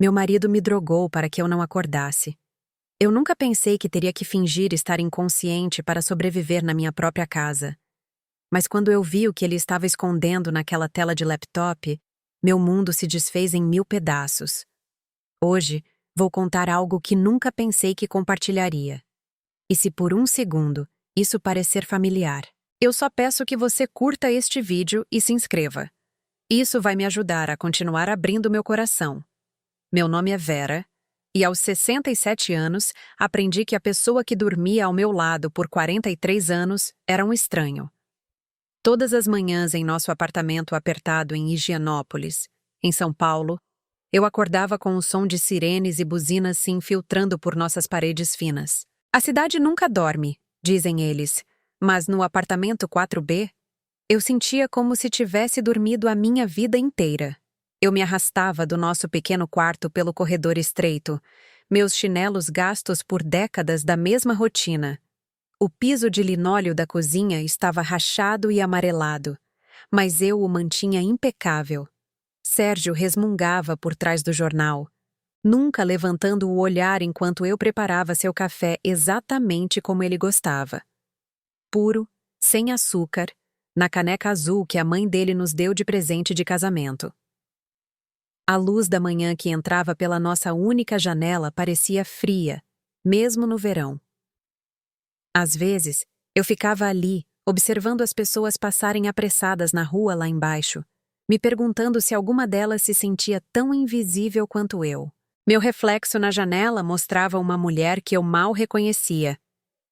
Meu marido me drogou para que eu não acordasse. Eu nunca pensei que teria que fingir estar inconsciente para sobreviver na minha própria casa. Mas quando eu vi o que ele estava escondendo naquela tela de laptop, meu mundo se desfez em 1000 pedaços. Hoje, vou contar algo que nunca pensei que compartilharia. E se por um segundo isso parecer familiar, eu só peço que você curta este vídeo e se inscreva. Isso vai me ajudar a continuar abrindo meu coração. Meu nome é Vera, e aos 67 anos aprendi que a pessoa que dormia ao meu lado por 43 anos era um estranho. Todas as manhãs em nosso apartamento apertado em Higienópolis, em São Paulo, eu acordava com o som de sirenes e buzinas se infiltrando por nossas paredes finas. A cidade nunca dorme, dizem eles, mas no apartamento 4B, eu sentia como se tivesse dormido a minha vida inteira. Eu me arrastava do nosso pequeno quarto pelo corredor estreito, meus chinelos gastos por décadas da mesma rotina. O piso de linóleo da cozinha estava rachado e amarelado, mas eu o mantinha impecável. Sérgio resmungava por trás do jornal, nunca levantando o olhar enquanto eu preparava seu café exatamente como ele gostava. Puro, sem açúcar, na caneca azul que a mãe dele nos deu de presente de casamento. A luz da manhã que entrava pela nossa única janela parecia fria, mesmo no verão. Às vezes, eu ficava ali, observando as pessoas passarem apressadas na rua lá embaixo, me perguntando se alguma delas se sentia tão invisível quanto eu. Meu reflexo na janela mostrava uma mulher que eu mal reconhecia.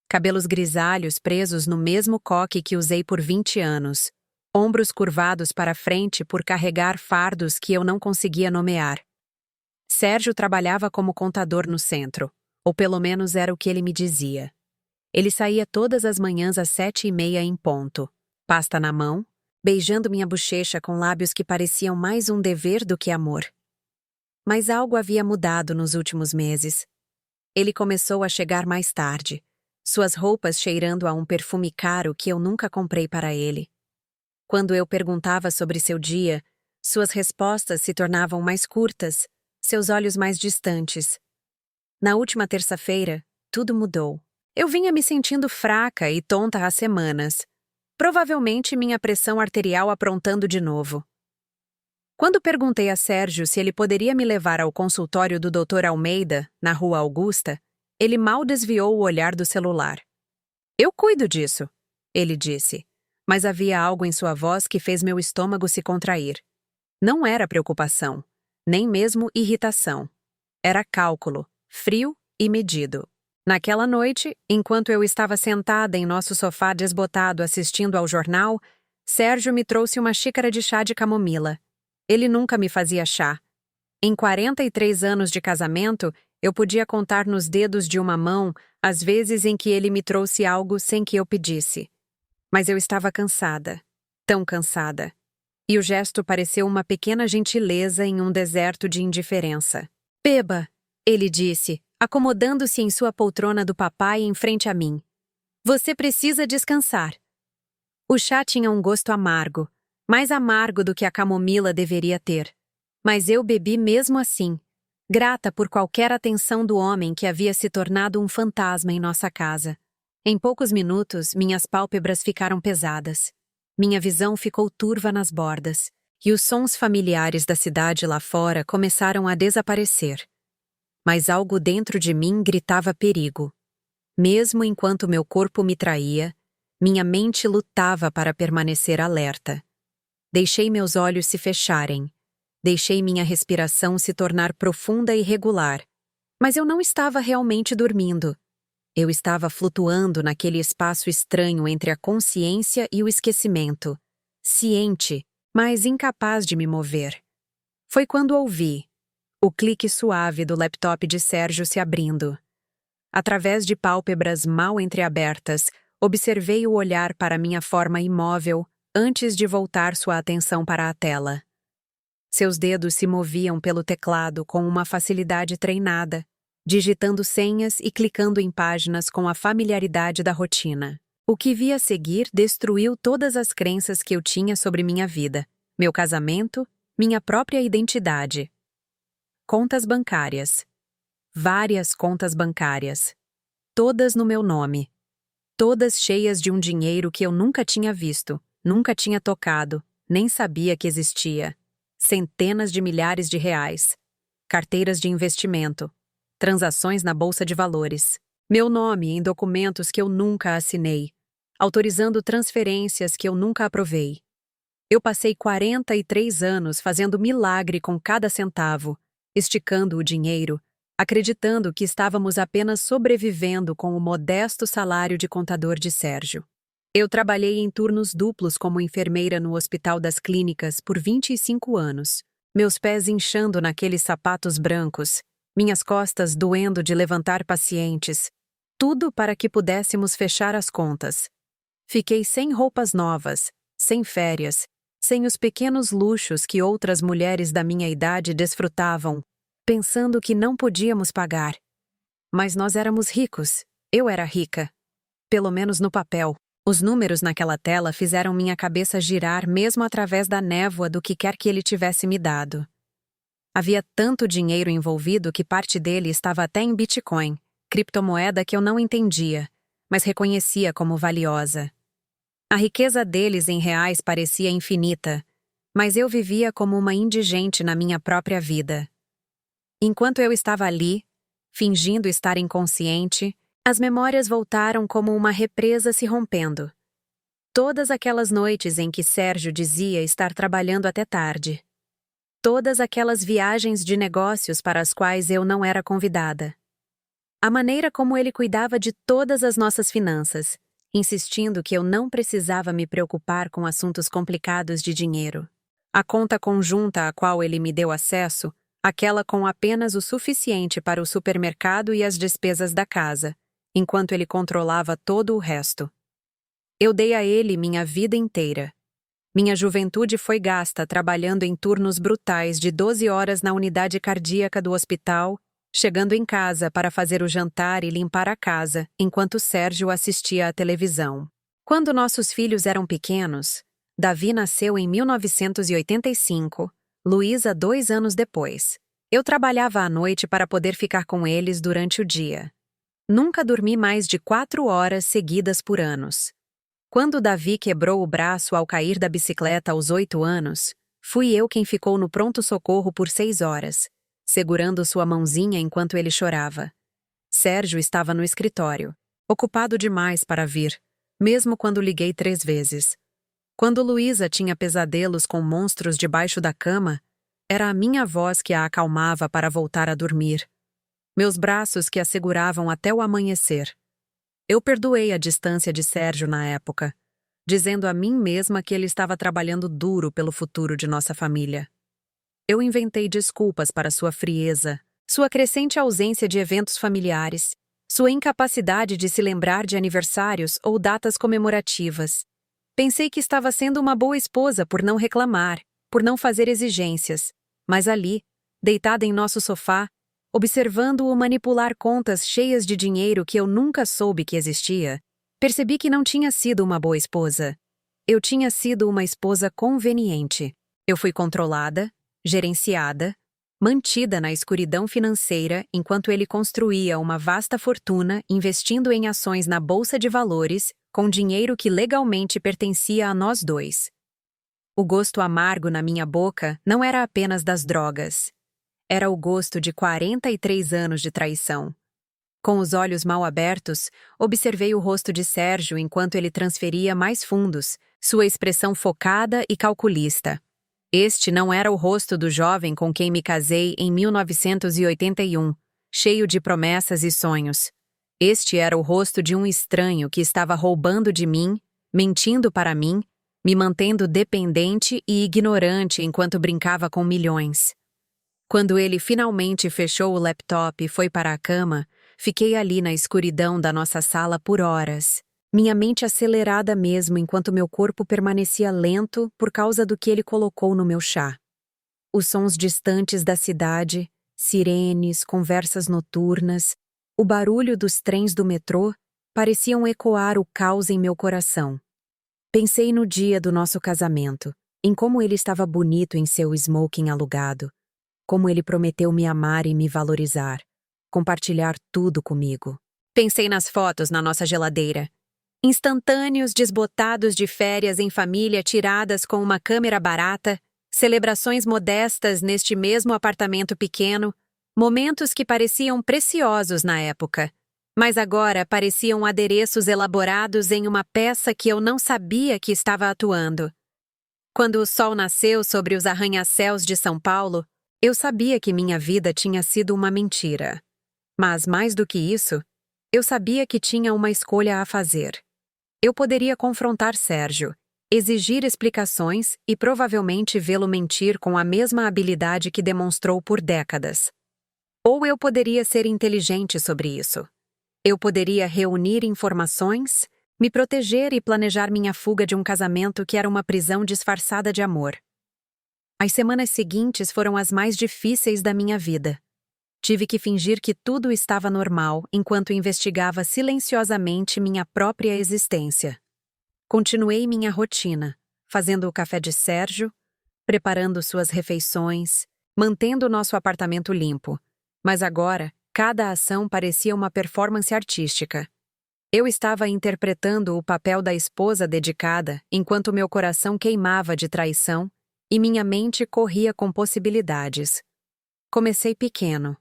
Cabelos grisalhos presos no mesmo coque que usei por 20 anos. Ombros curvados para frente por carregar fardos que eu não conseguia nomear. Sérgio trabalhava como contador no centro, ou pelo menos era o que ele me dizia. Ele saía todas as manhãs às 7h30 em ponto, pasta na mão, beijando minha bochecha com lábios que pareciam mais um dever do que amor. Mas algo havia mudado nos últimos meses. Ele começou a chegar mais tarde, suas roupas cheirando a um perfume caro que eu nunca comprei para ele. Quando eu perguntava sobre seu dia, suas respostas se tornavam mais curtas, seus olhos mais distantes. Na última terça-feira, tudo mudou. Eu vinha me sentindo fraca e tonta há semanas. Provavelmente minha pressão arterial aprontando de novo. Quando perguntei a Sérgio se ele poderia me levar ao consultório do Dr. Almeida, na Rua Augusta, ele mal desviou o olhar do celular. "Eu cuido disso", ele disse, mas havia algo em sua voz que fez meu estômago se contrair. Não era preocupação, nem mesmo irritação. Era cálculo, frio e medido. Naquela noite, enquanto eu estava sentada em nosso sofá desbotado assistindo ao jornal, Sérgio me trouxe uma xícara de chá de camomila. Ele nunca me fazia chá. Em 43 anos de casamento, eu podia contar nos dedos de uma mão as vezes em que ele me trouxe algo sem que eu pedisse. Mas eu estava cansada, tão cansada. E o gesto pareceu uma pequena gentileza em um deserto de indiferença. "Beba", ele disse, acomodando-se em sua poltrona do papai em frente a mim. "Você precisa descansar." O chá tinha um gosto amargo, mais amargo do que a camomila deveria ter. Mas eu bebi mesmo assim, grata por qualquer atenção do homem que havia se tornado um fantasma em nossa casa. Em poucos minutos, minhas pálpebras ficaram pesadas. Minha visão ficou turva nas bordas, e os sons familiares da cidade lá fora começaram a desaparecer. Mas algo dentro de mim gritava perigo. Mesmo enquanto meu corpo me traía, minha mente lutava para permanecer alerta. Deixei meus olhos se fecharem. Deixei minha respiração se tornar profunda e regular. Mas eu não estava realmente dormindo. Eu estava flutuando naquele espaço estranho entre a consciência e o esquecimento. Ciente, mas incapaz de me mover. Foi quando ouvi o clique suave do laptop de Sérgio se abrindo. Através de pálpebras mal entreabertas, observei o olhar para minha forma imóvel antes de voltar sua atenção para a tela. Seus dedos se moviam pelo teclado com uma facilidade treinada, digitando senhas e clicando em páginas com a familiaridade da rotina. O que vi a seguir destruiu todas as crenças que eu tinha sobre minha vida, meu casamento, minha própria identidade. Contas bancárias. Várias contas bancárias. Todas no meu nome. Todas cheias de um dinheiro que eu nunca tinha visto, nunca tinha tocado, nem sabia que existia. Centenas de milhares de reais. Carteiras de investimento. Transações na bolsa de valores. Meu nome em documentos que eu nunca assinei. Autorizando transferências que eu nunca aprovei. Eu passei 43 anos fazendo milagre com cada centavo, esticando o dinheiro, acreditando que estávamos apenas sobrevivendo com o modesto salário de contador de Sérgio. Eu trabalhei em turnos duplos como enfermeira no Hospital das Clínicas por 25 anos, meus pés inchando naqueles sapatos brancos, minhas costas doendo de levantar pacientes, tudo para que pudéssemos fechar as contas. Fiquei sem roupas novas, sem férias, sem os pequenos luxos que outras mulheres da minha idade desfrutavam, pensando que não podíamos pagar. Mas nós éramos ricos, eu era rica. Pelo menos no papel. Os números naquela tela fizeram minha cabeça girar mesmo através da névoa do que quer que ele tivesse me dado. Havia tanto dinheiro envolvido que parte dele estava até em Bitcoin, criptomoeda que eu não entendia, mas reconhecia como valiosa. A riqueza deles em reais parecia infinita, mas eu vivia como uma indigente na minha própria vida. Enquanto eu estava ali, fingindo estar inconsciente, as memórias voltaram como uma represa se rompendo. Todas aquelas noites em que Sérgio dizia estar trabalhando até tarde. Todas aquelas viagens de negócios para as quais eu não era convidada. A maneira como ele cuidava de todas as nossas finanças, insistindo que eu não precisava me preocupar com assuntos complicados de dinheiro. A conta conjunta a qual ele me deu acesso, aquela com apenas o suficiente para o supermercado e as despesas da casa, enquanto ele controlava todo o resto. Eu dei a ele minha vida inteira. Minha juventude foi gasta trabalhando em turnos brutais de 12 horas na unidade cardíaca do hospital, chegando em casa para fazer o jantar e limpar a casa, enquanto Sérgio assistia à televisão. Quando nossos filhos eram pequenos, Davi nasceu em 1985, Luísa 2 anos depois. Eu trabalhava à noite para poder ficar com eles durante o dia. Nunca dormi mais de 4 horas seguidas por anos. Quando Davi quebrou o braço ao cair da bicicleta aos 8 anos, fui eu quem ficou no pronto-socorro por 6 horas, segurando sua mãozinha enquanto ele chorava. Sérgio estava no escritório, ocupado demais para vir, mesmo quando liguei 3 vezes. Quando Luísa tinha pesadelos com monstros debaixo da cama, era a minha voz que a acalmava para voltar a dormir. Meus braços que a seguravam até o amanhecer. Eu perdoei a distância de Sérgio na época, dizendo a mim mesma que ele estava trabalhando duro pelo futuro de nossa família. Eu inventei desculpas para sua frieza, sua crescente ausência de eventos familiares, sua incapacidade de se lembrar de aniversários ou datas comemorativas. Pensei que estava sendo uma boa esposa por não reclamar, por não fazer exigências, mas ali, deitada em nosso sofá, observando-o manipular contas cheias de dinheiro que eu nunca soube que existia, percebi que não tinha sido uma boa esposa. Eu tinha sido uma esposa conveniente. Eu fui controlada, gerenciada, mantida na escuridão financeira enquanto ele construía uma vasta fortuna investindo em ações na bolsa de valores com dinheiro que legalmente pertencia a nós dois. O gosto amargo na minha boca não era apenas das drogas. Era o gosto de 43 anos de traição. Com os olhos mal abertos, observei o rosto de Sérgio enquanto ele transferia mais fundos, sua expressão focada e calculista. Este não era o rosto do jovem com quem me casei em 1981, cheio de promessas e sonhos. Este era o rosto de um estranho que estava roubando de mim, mentindo para mim, me mantendo dependente e ignorante enquanto brincava com milhões. Quando ele finalmente fechou o laptop e foi para a cama, fiquei ali na escuridão da nossa sala por horas, minha mente acelerada mesmo enquanto meu corpo permanecia lento por causa do que ele colocou no meu chá. Os sons distantes da cidade, sirenes, conversas noturnas, o barulho dos trens do metrô pareciam ecoar o caos em meu coração. Pensei no dia do nosso casamento, em como ele estava bonito em seu smoking alugado, como ele prometeu me amar e me valorizar, compartilhar tudo comigo. Pensei nas fotos na nossa geladeira. Instantâneos desbotados de férias em família tiradas com uma câmera barata, celebrações modestas neste mesmo apartamento pequeno, momentos que pareciam preciosos na época, mas agora pareciam adereços elaborados em uma peça que eu não sabia que estava atuando. Quando o sol nasceu sobre os arranha-céus de São Paulo, eu sabia que minha vida tinha sido uma mentira. Mas, mais do que isso, eu sabia que tinha uma escolha a fazer. Eu poderia confrontar Sérgio, exigir explicações e provavelmente vê-lo mentir com a mesma habilidade que demonstrou por décadas. Ou eu poderia ser inteligente sobre isso. Eu poderia reunir informações, me proteger e planejar minha fuga de um casamento que era uma prisão disfarçada de amor. As semanas seguintes foram as mais difíceis da minha vida. Tive que fingir que tudo estava normal enquanto investigava silenciosamente minha própria existência. Continuei minha rotina, fazendo o café de Sérgio, preparando suas refeições, mantendo nosso apartamento limpo. Mas agora, cada ação parecia uma performance artística. Eu estava interpretando o papel da esposa dedicada enquanto meu coração queimava de traição e minha mente corria com possibilidades. Comecei pequeno.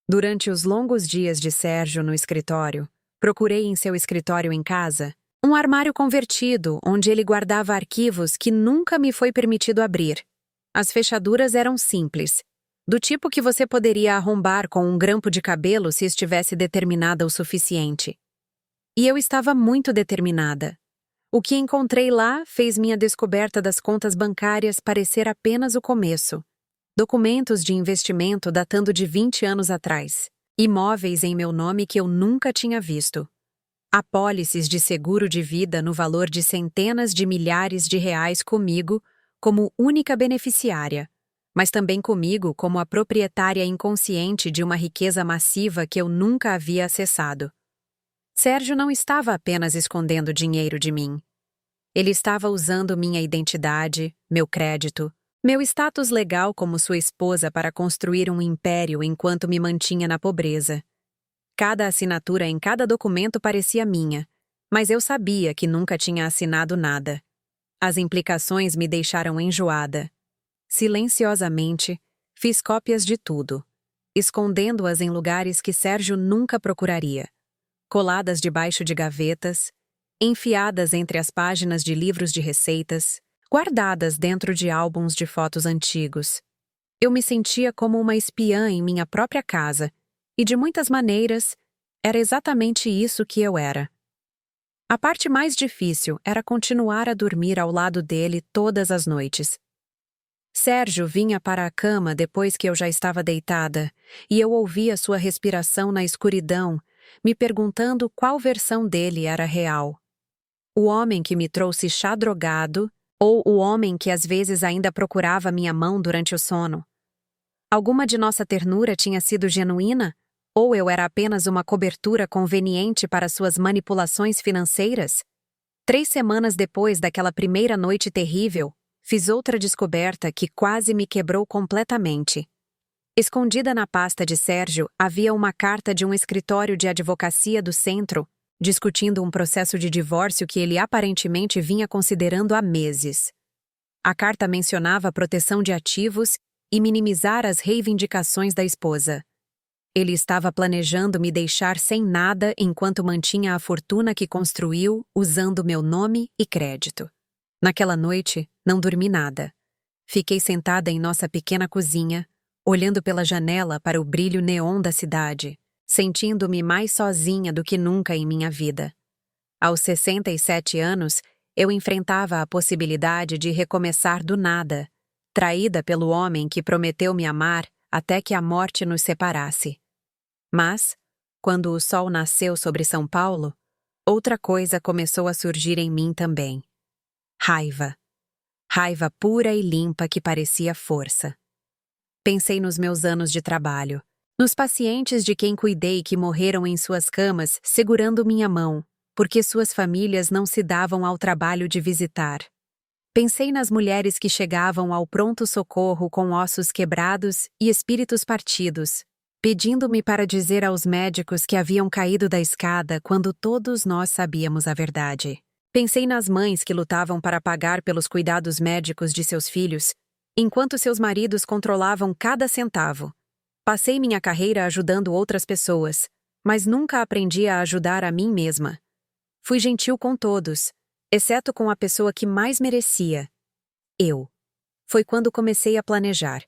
Durante os longos dias de Sérgio no escritório, procurei em seu escritório em casa um armário convertido onde ele guardava arquivos que nunca me foi permitido abrir. As fechaduras eram simples, do tipo que você poderia arrombar com um grampo de cabelo se estivesse determinada o suficiente. E eu estava muito determinada. O que encontrei lá fez minha descoberta das contas bancárias parecer apenas o começo. Documentos de investimento datando de 20 anos atrás. Imóveis em meu nome que eu nunca tinha visto. Apólices de seguro de vida no valor de centenas de milhares de reais comigo como única beneficiária, mas também comigo como a proprietária inconsciente de uma riqueza massiva que eu nunca havia acessado. Sérgio não estava apenas escondendo dinheiro de mim. Ele estava usando minha identidade, meu crédito, meu status legal como sua esposa para construir um império enquanto me mantinha na pobreza. Cada assinatura em cada documento parecia minha, mas eu sabia que nunca tinha assinado nada. As implicações me deixaram enjoada. Silenciosamente, fiz cópias de tudo, escondendo-as em lugares que Sérgio nunca procuraria. Coladas debaixo de gavetas, enfiadas entre as páginas de livros de receitas, guardadas dentro de álbuns de fotos antigos. Eu me sentia como uma espiã em minha própria casa, e de muitas maneiras, era exatamente isso que eu era. A parte mais difícil era continuar a dormir ao lado dele todas as noites. Sérgio vinha para a cama depois que eu já estava deitada, e eu ouvia sua respiração na escuridão, me perguntando qual versão dele era real. O homem que me trouxe chá drogado ou o homem que às vezes ainda procurava minha mão durante o sono? Alguma de nossa ternura tinha sido genuína? Ou eu era apenas uma cobertura conveniente para suas manipulações financeiras? 3 semanas depois daquela primeira noite terrível, fiz outra descoberta que quase me quebrou completamente. Escondida na pasta de Sérgio havia uma carta de um escritório de advocacia do centro, discutindo um processo de divórcio que ele aparentemente vinha considerando há meses. A carta mencionava a proteção de ativos e minimizar as reivindicações da esposa. Ele estava planejando me deixar sem nada enquanto mantinha a fortuna que construiu usando meu nome e crédito. Naquela noite, não dormi nada. Fiquei sentada em nossa pequena cozinha, olhando pela janela para o brilho neon da cidade, sentindo-me mais sozinha do que nunca em minha vida. Aos 67 anos, eu enfrentava a possibilidade de recomeçar do nada, traída pelo homem que prometeu me amar até que a morte nos separasse. Mas, quando o sol nasceu sobre São Paulo, outra coisa começou a surgir em mim também. Raiva. Raiva pura e limpa que parecia força. Pensei nos meus anos de trabalho, nos pacientes de quem cuidei que morreram em suas camas segurando minha mão, porque suas famílias não se davam ao trabalho de visitar. Pensei nas mulheres que chegavam ao pronto-socorro com ossos quebrados e espíritos partidos, pedindo-me para dizer aos médicos que haviam caído da escada quando todos nós sabíamos a verdade. Pensei nas mães que lutavam para pagar pelos cuidados médicos de seus filhos, enquanto seus maridos controlavam cada centavo. Passei minha carreira ajudando outras pessoas, mas nunca aprendi a ajudar a mim mesma. Fui gentil com todos, exceto com a pessoa que mais merecia. Eu. Foi quando comecei a planejar.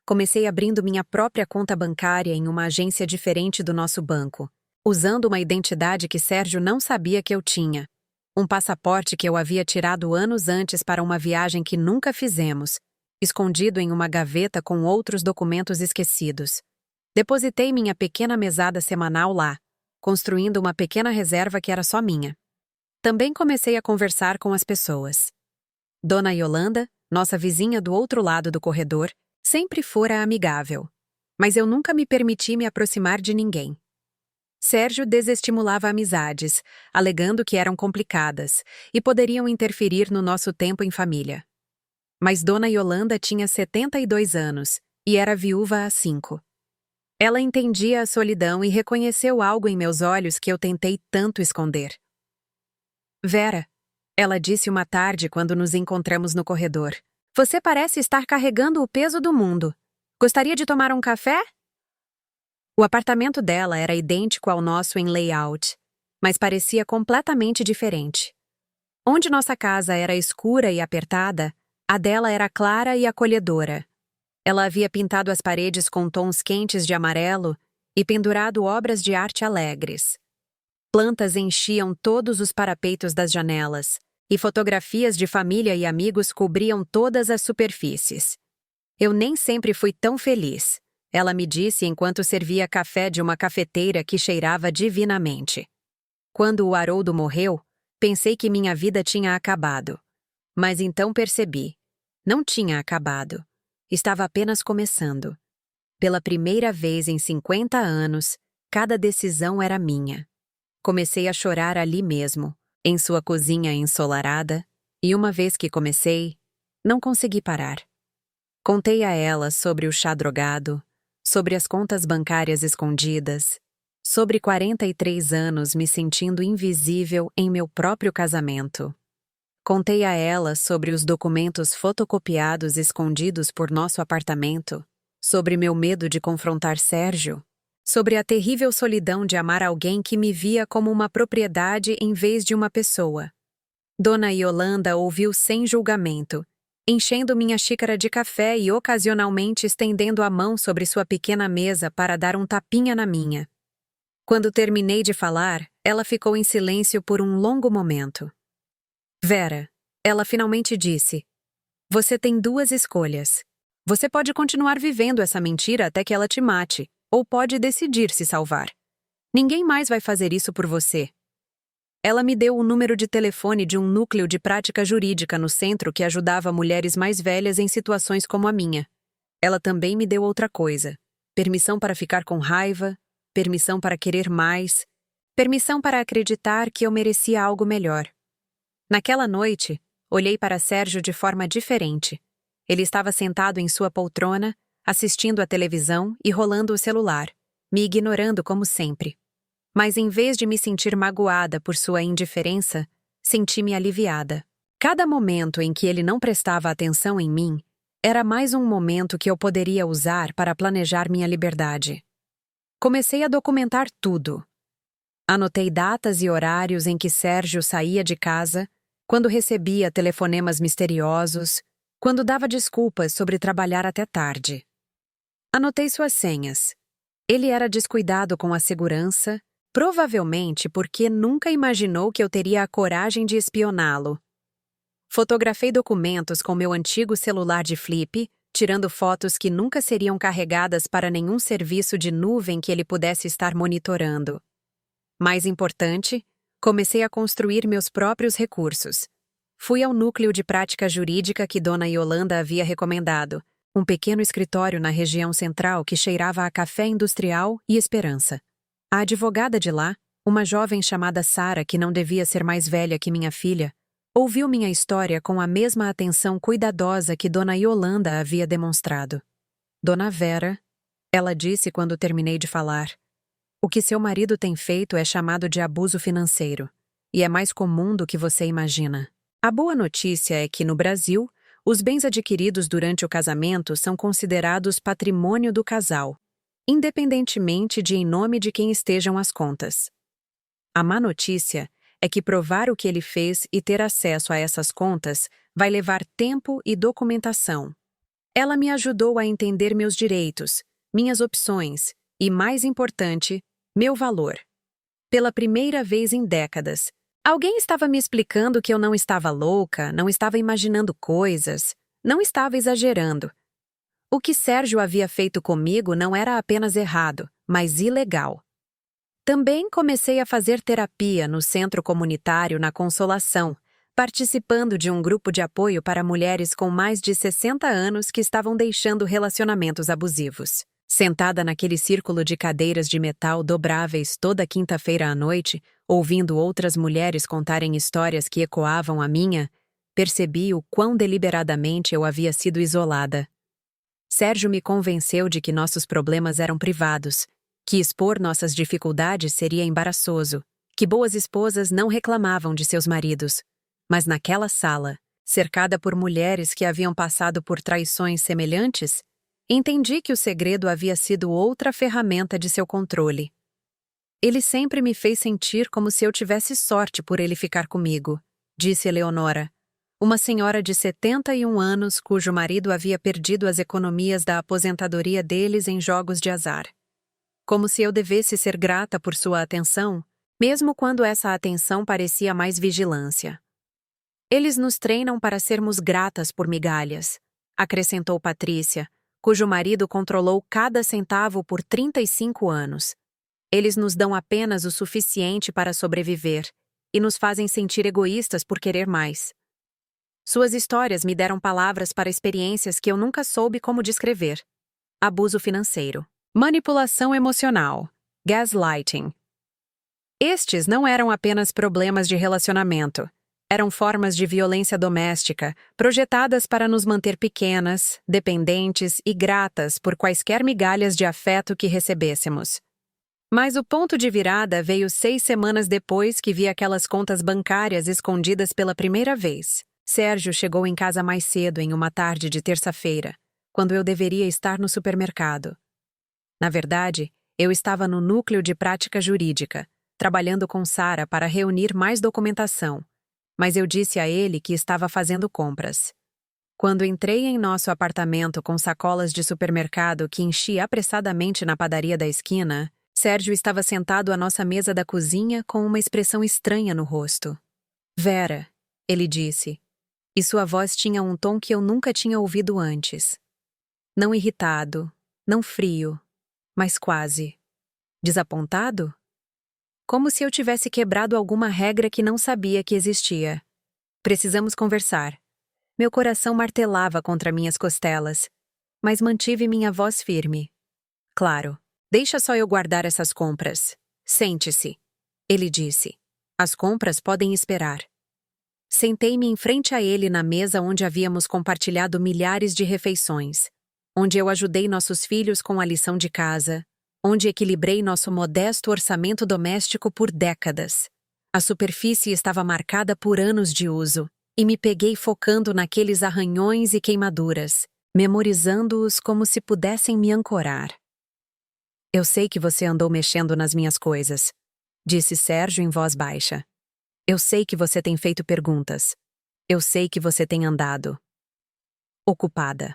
Comecei abrindo minha própria conta bancária em uma agência diferente do nosso banco, usando uma identidade que Sérgio não sabia que eu tinha. Um passaporte que eu havia tirado anos antes para uma viagem que nunca fizemos, escondido em uma gaveta com outros documentos esquecidos. Depositei minha pequena mesada semanal lá, construindo uma pequena reserva que era só minha. Também comecei a conversar com as pessoas. Dona Yolanda, nossa vizinha do outro lado do corredor, sempre fora amigável, mas eu nunca me permiti me aproximar de ninguém. Sérgio desestimulava amizades, alegando que eram complicadas e poderiam interferir no nosso tempo em família. Mas Dona Yolanda tinha 72 anos e era viúva há 5. Ela entendia a solidão e reconheceu algo em meus olhos que eu tentei tanto esconder. Vera, ela disse uma tarde quando nos encontramos no corredor. Você parece estar carregando o peso do mundo. Gostaria de tomar um café? O apartamento dela era idêntico ao nosso em layout, mas parecia completamente diferente. Onde nossa casa era escura e apertada, a dela era clara e acolhedora. Ela havia pintado as paredes com tons quentes de amarelo e pendurado obras de arte alegres. Plantas enchiam todos os parapeitos das janelas, e fotografias de família e amigos cobriam todas as superfícies. Eu nem sempre fui tão feliz, ela me disse enquanto servia café de uma cafeteira que cheirava divinamente. Quando o Haroldo morreu, pensei que minha vida tinha acabado. Mas então percebi. Não tinha acabado. Estava apenas começando. Pela primeira vez em 50 anos, cada decisão era minha. Comecei a chorar ali mesmo, em sua cozinha ensolarada, e uma vez que comecei, não consegui parar. Contei a ela sobre o chá drogado, sobre as contas bancárias escondidas, sobre 43 anos me sentindo invisível em meu próprio casamento. Contei a ela sobre os documentos fotocopiados escondidos por nosso apartamento, sobre meu medo de confrontar Sérgio, sobre a terrível solidão de amar alguém que me via como uma propriedade em vez de uma pessoa. Dona Yolanda ouviu sem julgamento, enchendo minha xícara de café e ocasionalmente estendendo a mão sobre sua pequena mesa para dar um tapinha na minha. Quando terminei de falar, ela ficou em silêncio por um longo momento. Vera, ela finalmente disse, você tem 2 escolhas. Você pode continuar vivendo essa mentira até que ela te mate, ou pode decidir se salvar. Ninguém mais vai fazer isso por você. Ela me deu o número de telefone de um núcleo de prática jurídica no centro que ajudava mulheres mais velhas em situações como a minha. Ela também me deu outra coisa. Permissão para ficar com raiva, permissão para querer mais, permissão para acreditar que eu merecia algo melhor. Naquela noite, olhei para Sérgio de forma diferente. Ele estava sentado em sua poltrona, assistindo à televisão e rolando o celular, me ignorando como sempre. Mas em vez de me sentir magoada por sua indiferença, senti-me aliviada. Cada momento em que ele não prestava atenção em mim, era mais um momento que eu poderia usar para planejar minha liberdade. Comecei a documentar tudo. Anotei datas e horários em que Sérgio saía de casa, quando recebia telefonemas misteriosos, quando dava desculpas sobre trabalhar até tarde. Anotei suas senhas. Ele era descuidado com a segurança, provavelmente porque nunca imaginou que eu teria a coragem de espioná-lo. Fotografei documentos com meu antigo celular de flip, tirando fotos que nunca seriam carregadas para nenhum serviço de nuvem que ele pudesse estar monitorando. Mais importante, comecei a construir meus próprios recursos. Fui ao núcleo de prática jurídica que Dona Yolanda havia recomendado, um pequeno escritório na região central que cheirava a café industrial e esperança. A advogada de lá, uma jovem chamada Sara que não devia ser mais velha que minha filha, Ouviu minha história com a mesma atenção cuidadosa que Dona Yolanda havia demonstrado. Dona Vera, ela disse quando terminei de falar, o que seu marido tem feito é chamado de abuso financeiro, e é mais comum do que você imagina. A boa notícia é que, no Brasil, os bens adquiridos durante o casamento são considerados patrimônio do casal, independentemente de em nome de quem estejam as contas. A má notícia é que provar o que ele fez e ter acesso a essas contas vai levar tempo e documentação. Ela me ajudou a entender meus direitos, minhas opções e, mais importante, meu valor. Pela primeira vez em décadas, alguém estava me explicando que eu não estava louca, não estava imaginando coisas, não estava exagerando. O que Sérgio havia feito comigo não era apenas errado, mas ilegal. Também comecei a fazer terapia no Centro Comunitário na Consolação, participando de um grupo de apoio para mulheres com mais de 60 anos que estavam deixando relacionamentos abusivos. Sentada naquele círculo de cadeiras de metal dobráveis toda quinta-feira à noite, ouvindo outras mulheres contarem histórias que ecoavam a minha, percebi o quão deliberadamente eu havia sido isolada. Sérgio me convenceu de que nossos problemas eram privados, que expor nossas dificuldades seria embaraçoso, que boas esposas não reclamavam de seus maridos. Mas naquela sala, cercada por mulheres que haviam passado por traições semelhantes, entendi que o segredo havia sido outra ferramenta de seu controle. Ele sempre me fez sentir como se eu tivesse sorte por ele ficar comigo, disse Eleonora, uma senhora de 71 anos cujo marido havia perdido as economias da aposentadoria deles em jogos de azar. Como se eu devesse ser grata por sua atenção, mesmo quando essa atenção parecia mais vigilância. Eles nos treinam para sermos gratas por migalhas, acrescentou Patrícia, cujo marido controlou cada centavo por 35 anos. Eles nos dão apenas o suficiente para sobreviver e nos fazem sentir egoístas por querer mais. Suas histórias me deram palavras para experiências que eu nunca soube como descrever. Abuso financeiro. Manipulação emocional, gaslighting. Estes não eram apenas problemas de relacionamento, eram formas de violência doméstica, projetadas para nos manter pequenas, dependentes e gratas por quaisquer migalhas de afeto que recebêssemos. Mas o ponto de virada veio 6 semanas depois que vi aquelas contas bancárias escondidas pela primeira vez. Sérgio chegou em casa mais cedo em uma tarde de terça-feira, quando eu deveria estar no supermercado. Na verdade, eu estava no núcleo de prática jurídica, trabalhando com Sara para reunir mais documentação, mas eu disse a ele que estava fazendo compras. Quando entrei em nosso apartamento com sacolas de supermercado que enchi apressadamente na padaria da esquina, Sérgio estava sentado à nossa mesa da cozinha com uma expressão estranha no rosto. Vera, ele disse, e sua voz tinha um tom que eu nunca tinha ouvido antes. Não irritado, não frio, mas quase. Desapontado? Como se eu tivesse quebrado alguma regra que não sabia que existia. Precisamos conversar. Meu coração martelava contra minhas costelas, mas mantive minha voz firme. Claro, deixa só eu guardar essas compras. Sente-se, ele disse. As compras podem esperar. Sentei-me em frente a ele na mesa onde havíamos compartilhado milhares de refeições, onde eu ajudei nossos filhos com a lição de casa, onde equilibrei nosso modesto orçamento doméstico por décadas. A superfície estava marcada por anos de uso, e me peguei focando naqueles arranhões e queimaduras, memorizando-os como se pudessem me ancorar. Eu sei que você andou mexendo nas minhas coisas, disse Sérgio em voz baixa. Eu sei que você tem feito perguntas. Eu sei que você tem andado. Ocupada.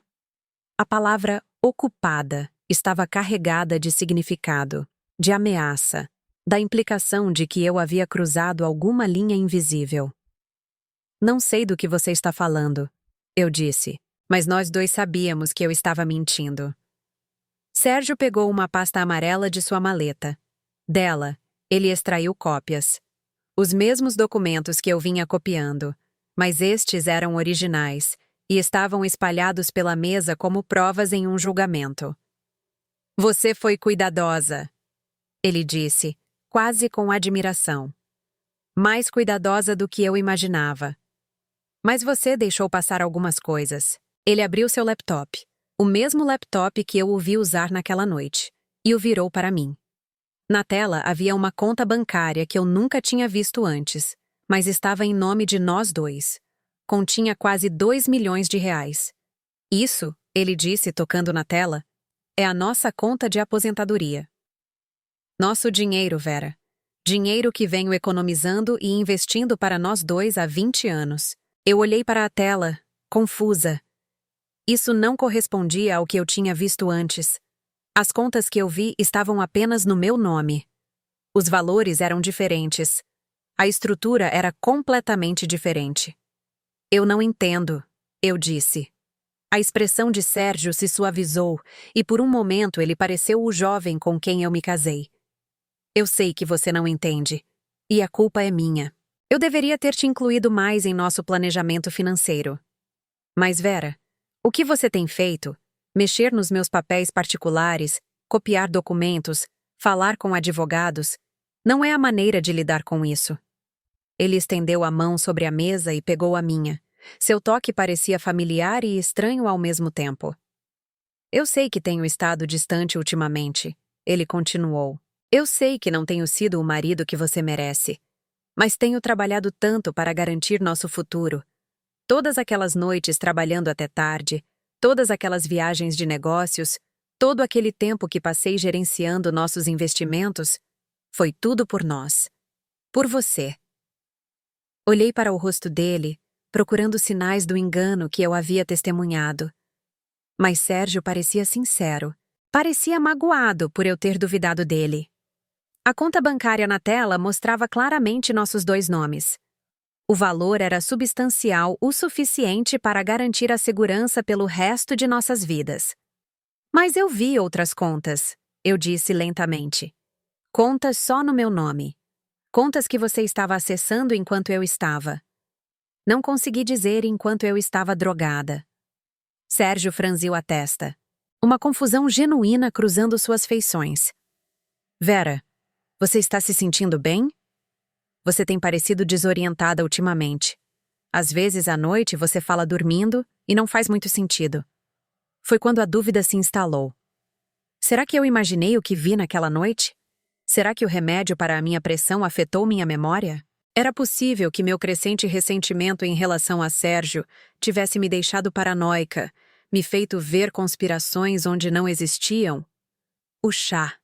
A palavra ocupada estava carregada de significado, de ameaça, da implicação de que eu havia cruzado alguma linha invisível. Não sei do que você está falando, eu disse, mas nós dois sabíamos que eu estava mentindo. Sérgio pegou uma pasta amarela de sua maleta. Dela, ele extraiu cópias. Os mesmos documentos que eu vinha copiando, mas estes eram originais e estavam espalhados pela mesa como provas em um julgamento. Você foi cuidadosa, ele disse, quase com admiração. Mais cuidadosa do que eu imaginava. Mas você deixou passar algumas coisas. Ele abriu seu laptop, o mesmo laptop que eu o vi usar naquela noite, e o virou para mim. Na tela havia uma conta bancária que eu nunca tinha visto antes, mas estava em nome de nós dois. Continha quase 2 milhões de reais. Isso, ele disse tocando na tela, é a nossa conta de aposentadoria. Nosso dinheiro, Vera. Dinheiro que venho economizando e investindo para nós dois há 20 anos. Eu olhei para a tela, confusa. Isso não correspondia ao que eu tinha visto antes. As contas que eu vi estavam apenas no meu nome. Os valores eram diferentes. A estrutura era completamente diferente. Eu não entendo, eu disse. A expressão de Sérgio se suavizou e por um momento ele pareceu o jovem com quem eu me casei. Eu sei que você não entende. E a culpa é minha. Eu deveria ter te incluído mais em nosso planejamento financeiro. Mas, Vera, o que você tem feito? Mexer nos meus papéis particulares, copiar documentos, falar com advogados, não é a maneira de lidar com isso. Ele estendeu a mão sobre a mesa e pegou a minha. Seu toque parecia familiar e estranho ao mesmo tempo. Eu sei que tenho estado distante ultimamente, ele continuou. Eu sei que não tenho sido o marido que você merece. Mas tenho trabalhado tanto para garantir nosso futuro. Todas aquelas noites trabalhando até tarde, todas aquelas viagens de negócios, todo aquele tempo que passei gerenciando nossos investimentos, foi tudo por nós. Por você. Olhei para o rosto dele, procurando sinais do engano que eu havia testemunhado. Mas Sérgio parecia sincero. Parecia magoado por eu ter duvidado dele. A conta bancária na tela mostrava claramente nossos dois nomes. O valor era substancial o suficiente para garantir a segurança pelo resto de nossas vidas. Mas eu vi outras contas, eu disse lentamente. Contas só no meu nome. Contas que você estava acessando enquanto eu estava. Não consegui dizer enquanto eu estava drogada. Sérgio franziu a testa. Uma confusão genuína cruzando suas feições. Vera, você está se sentindo bem? Você tem parecido desorientada ultimamente. Às vezes à noite você fala dormindo e não faz muito sentido. Foi quando a dúvida se instalou. Será que eu imaginei o que vi naquela noite? Será que o remédio para a minha pressão afetou minha memória? Era possível que meu crescente ressentimento em relação a Sérgio tivesse me deixado paranoica, me feito ver conspirações onde não existiam? O chá,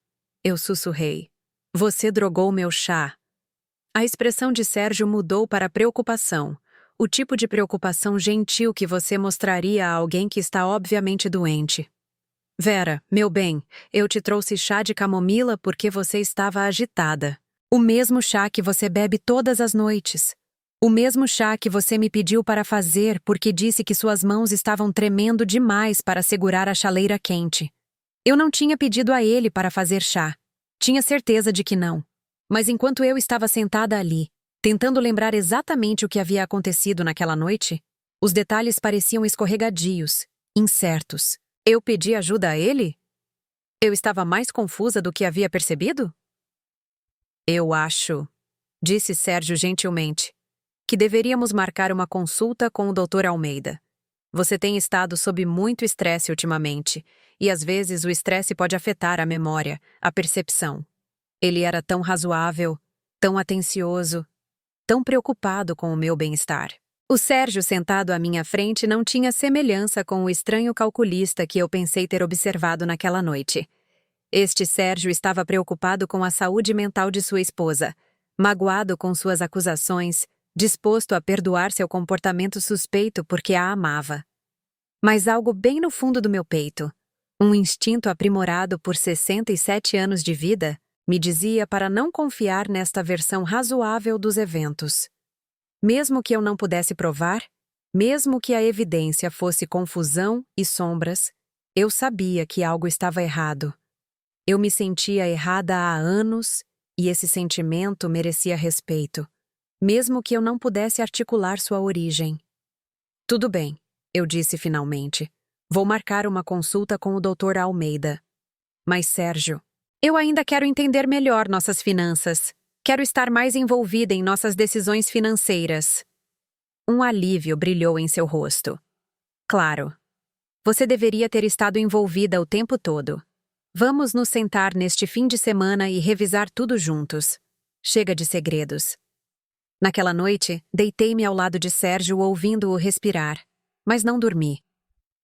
eu sussurrei. Você drogou meu chá. A expressão de Sérgio mudou para preocupação, o tipo de preocupação gentil que você mostraria a alguém que está obviamente doente. Vera, meu bem, eu te trouxe chá de camomila porque você estava agitada. O mesmo chá que você bebe todas as noites. O mesmo chá que você me pediu para fazer porque disse que suas mãos estavam tremendo demais para segurar a chaleira quente. Eu não tinha pedido a ele para fazer chá. Tinha certeza de que não. Mas enquanto eu estava sentada ali, tentando lembrar exatamente o que havia acontecido naquela noite, os detalhes pareciam escorregadios, incertos. Eu pedi ajuda a ele? Eu estava mais confusa do que havia percebido? Eu acho, disse Sérgio gentilmente, que deveríamos marcar uma consulta com o Dr. Almeida. Você tem estado sob muito estresse ultimamente, e às vezes o estresse pode afetar a memória, a percepção. Ele era tão razoável, tão atencioso, tão preocupado com o meu bem-estar. O Sérgio sentado à minha frente não tinha semelhança com o estranho calculista que eu pensei ter observado naquela noite. Este Sérgio estava preocupado com a saúde mental de sua esposa, magoado com suas acusações, disposto a perdoar seu comportamento suspeito porque a amava. Mas algo bem no fundo do meu peito, um instinto aprimorado por 67 anos de vida, me dizia para não confiar nesta versão razoável dos eventos. Mesmo que eu não pudesse provar, mesmo que a evidência fosse confusão e sombras, eu sabia que algo estava errado. Eu me sentia errada há anos e esse sentimento merecia respeito, mesmo que eu não pudesse articular sua origem. Tudo bem, eu disse finalmente. Vou marcar uma consulta com o Dr. Almeida. Mas, Sérgio, eu ainda quero entender melhor nossas finanças. Quero estar mais envolvida em nossas decisões financeiras. Um alívio brilhou em seu rosto. Claro. Você deveria ter estado envolvida o tempo todo. Vamos nos sentar neste fim de semana e revisar tudo juntos. Chega de segredos. Naquela noite, deitei-me ao lado de Sérgio ouvindo-o respirar, mas não dormi.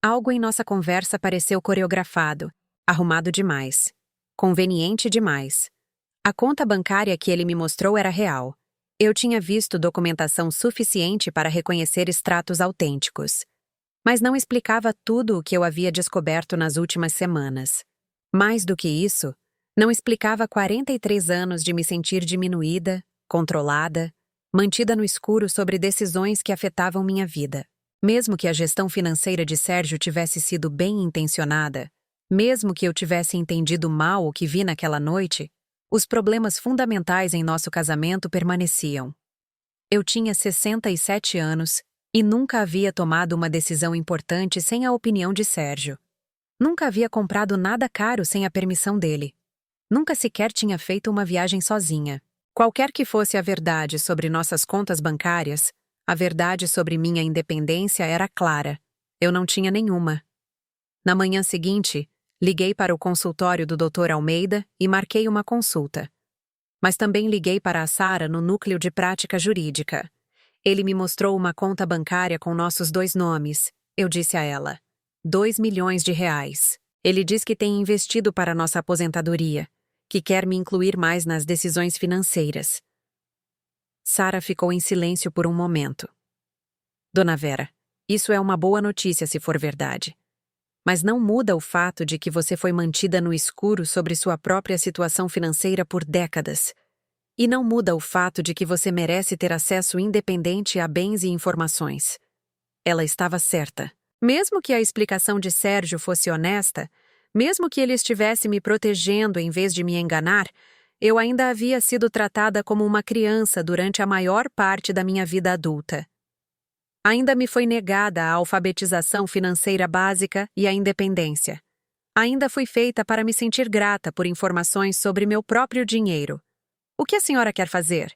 Algo em nossa conversa pareceu coreografado, arrumado demais, conveniente demais. A conta bancária que ele me mostrou era real. Eu tinha visto documentação suficiente para reconhecer extratos autênticos. Mas não explicava tudo o que eu havia descoberto nas últimas semanas. Mais do que isso, não explicava 43 anos de me sentir diminuída, controlada, mantida no escuro sobre decisões que afetavam minha vida. Mesmo que a gestão financeira de Sérgio tivesse sido bem intencionada, mesmo que eu tivesse entendido mal o que vi naquela noite, os problemas fundamentais em nosso casamento permaneciam. Eu tinha 67 anos e nunca havia tomado uma decisão importante sem a opinião de Sérgio. Nunca havia comprado nada caro sem a permissão dele. Nunca sequer tinha feito uma viagem sozinha. Qualquer que fosse a verdade sobre nossas contas bancárias, a verdade sobre minha independência era clara. Eu não tinha nenhuma. Na manhã seguinte, liguei para o consultório do Dr. Almeida e marquei uma consulta. Mas também liguei para a Sara no núcleo de prática jurídica. Ele me mostrou uma conta bancária com nossos 2 nomes. Eu disse a ela: 2 milhões de reais. Ele diz que tem investido para nossa aposentadoria, que quer me incluir mais nas decisões financeiras. Sara ficou em silêncio por um momento. Dona Vera, isso é uma boa notícia se for verdade. Mas não muda o fato de que você foi mantida no escuro sobre sua própria situação financeira por décadas. E não muda o fato de que você merece ter acesso independente a bens e informações. Ela estava certa. Mesmo que a explicação de Sérgio fosse honesta, mesmo que ele estivesse me protegendo em vez de me enganar, eu ainda havia sido tratada como uma criança durante a maior parte da minha vida adulta. Ainda me foi negada a alfabetização financeira básica e a independência. Ainda fui feita para me sentir grata por informações sobre meu próprio dinheiro. O que a senhora quer fazer?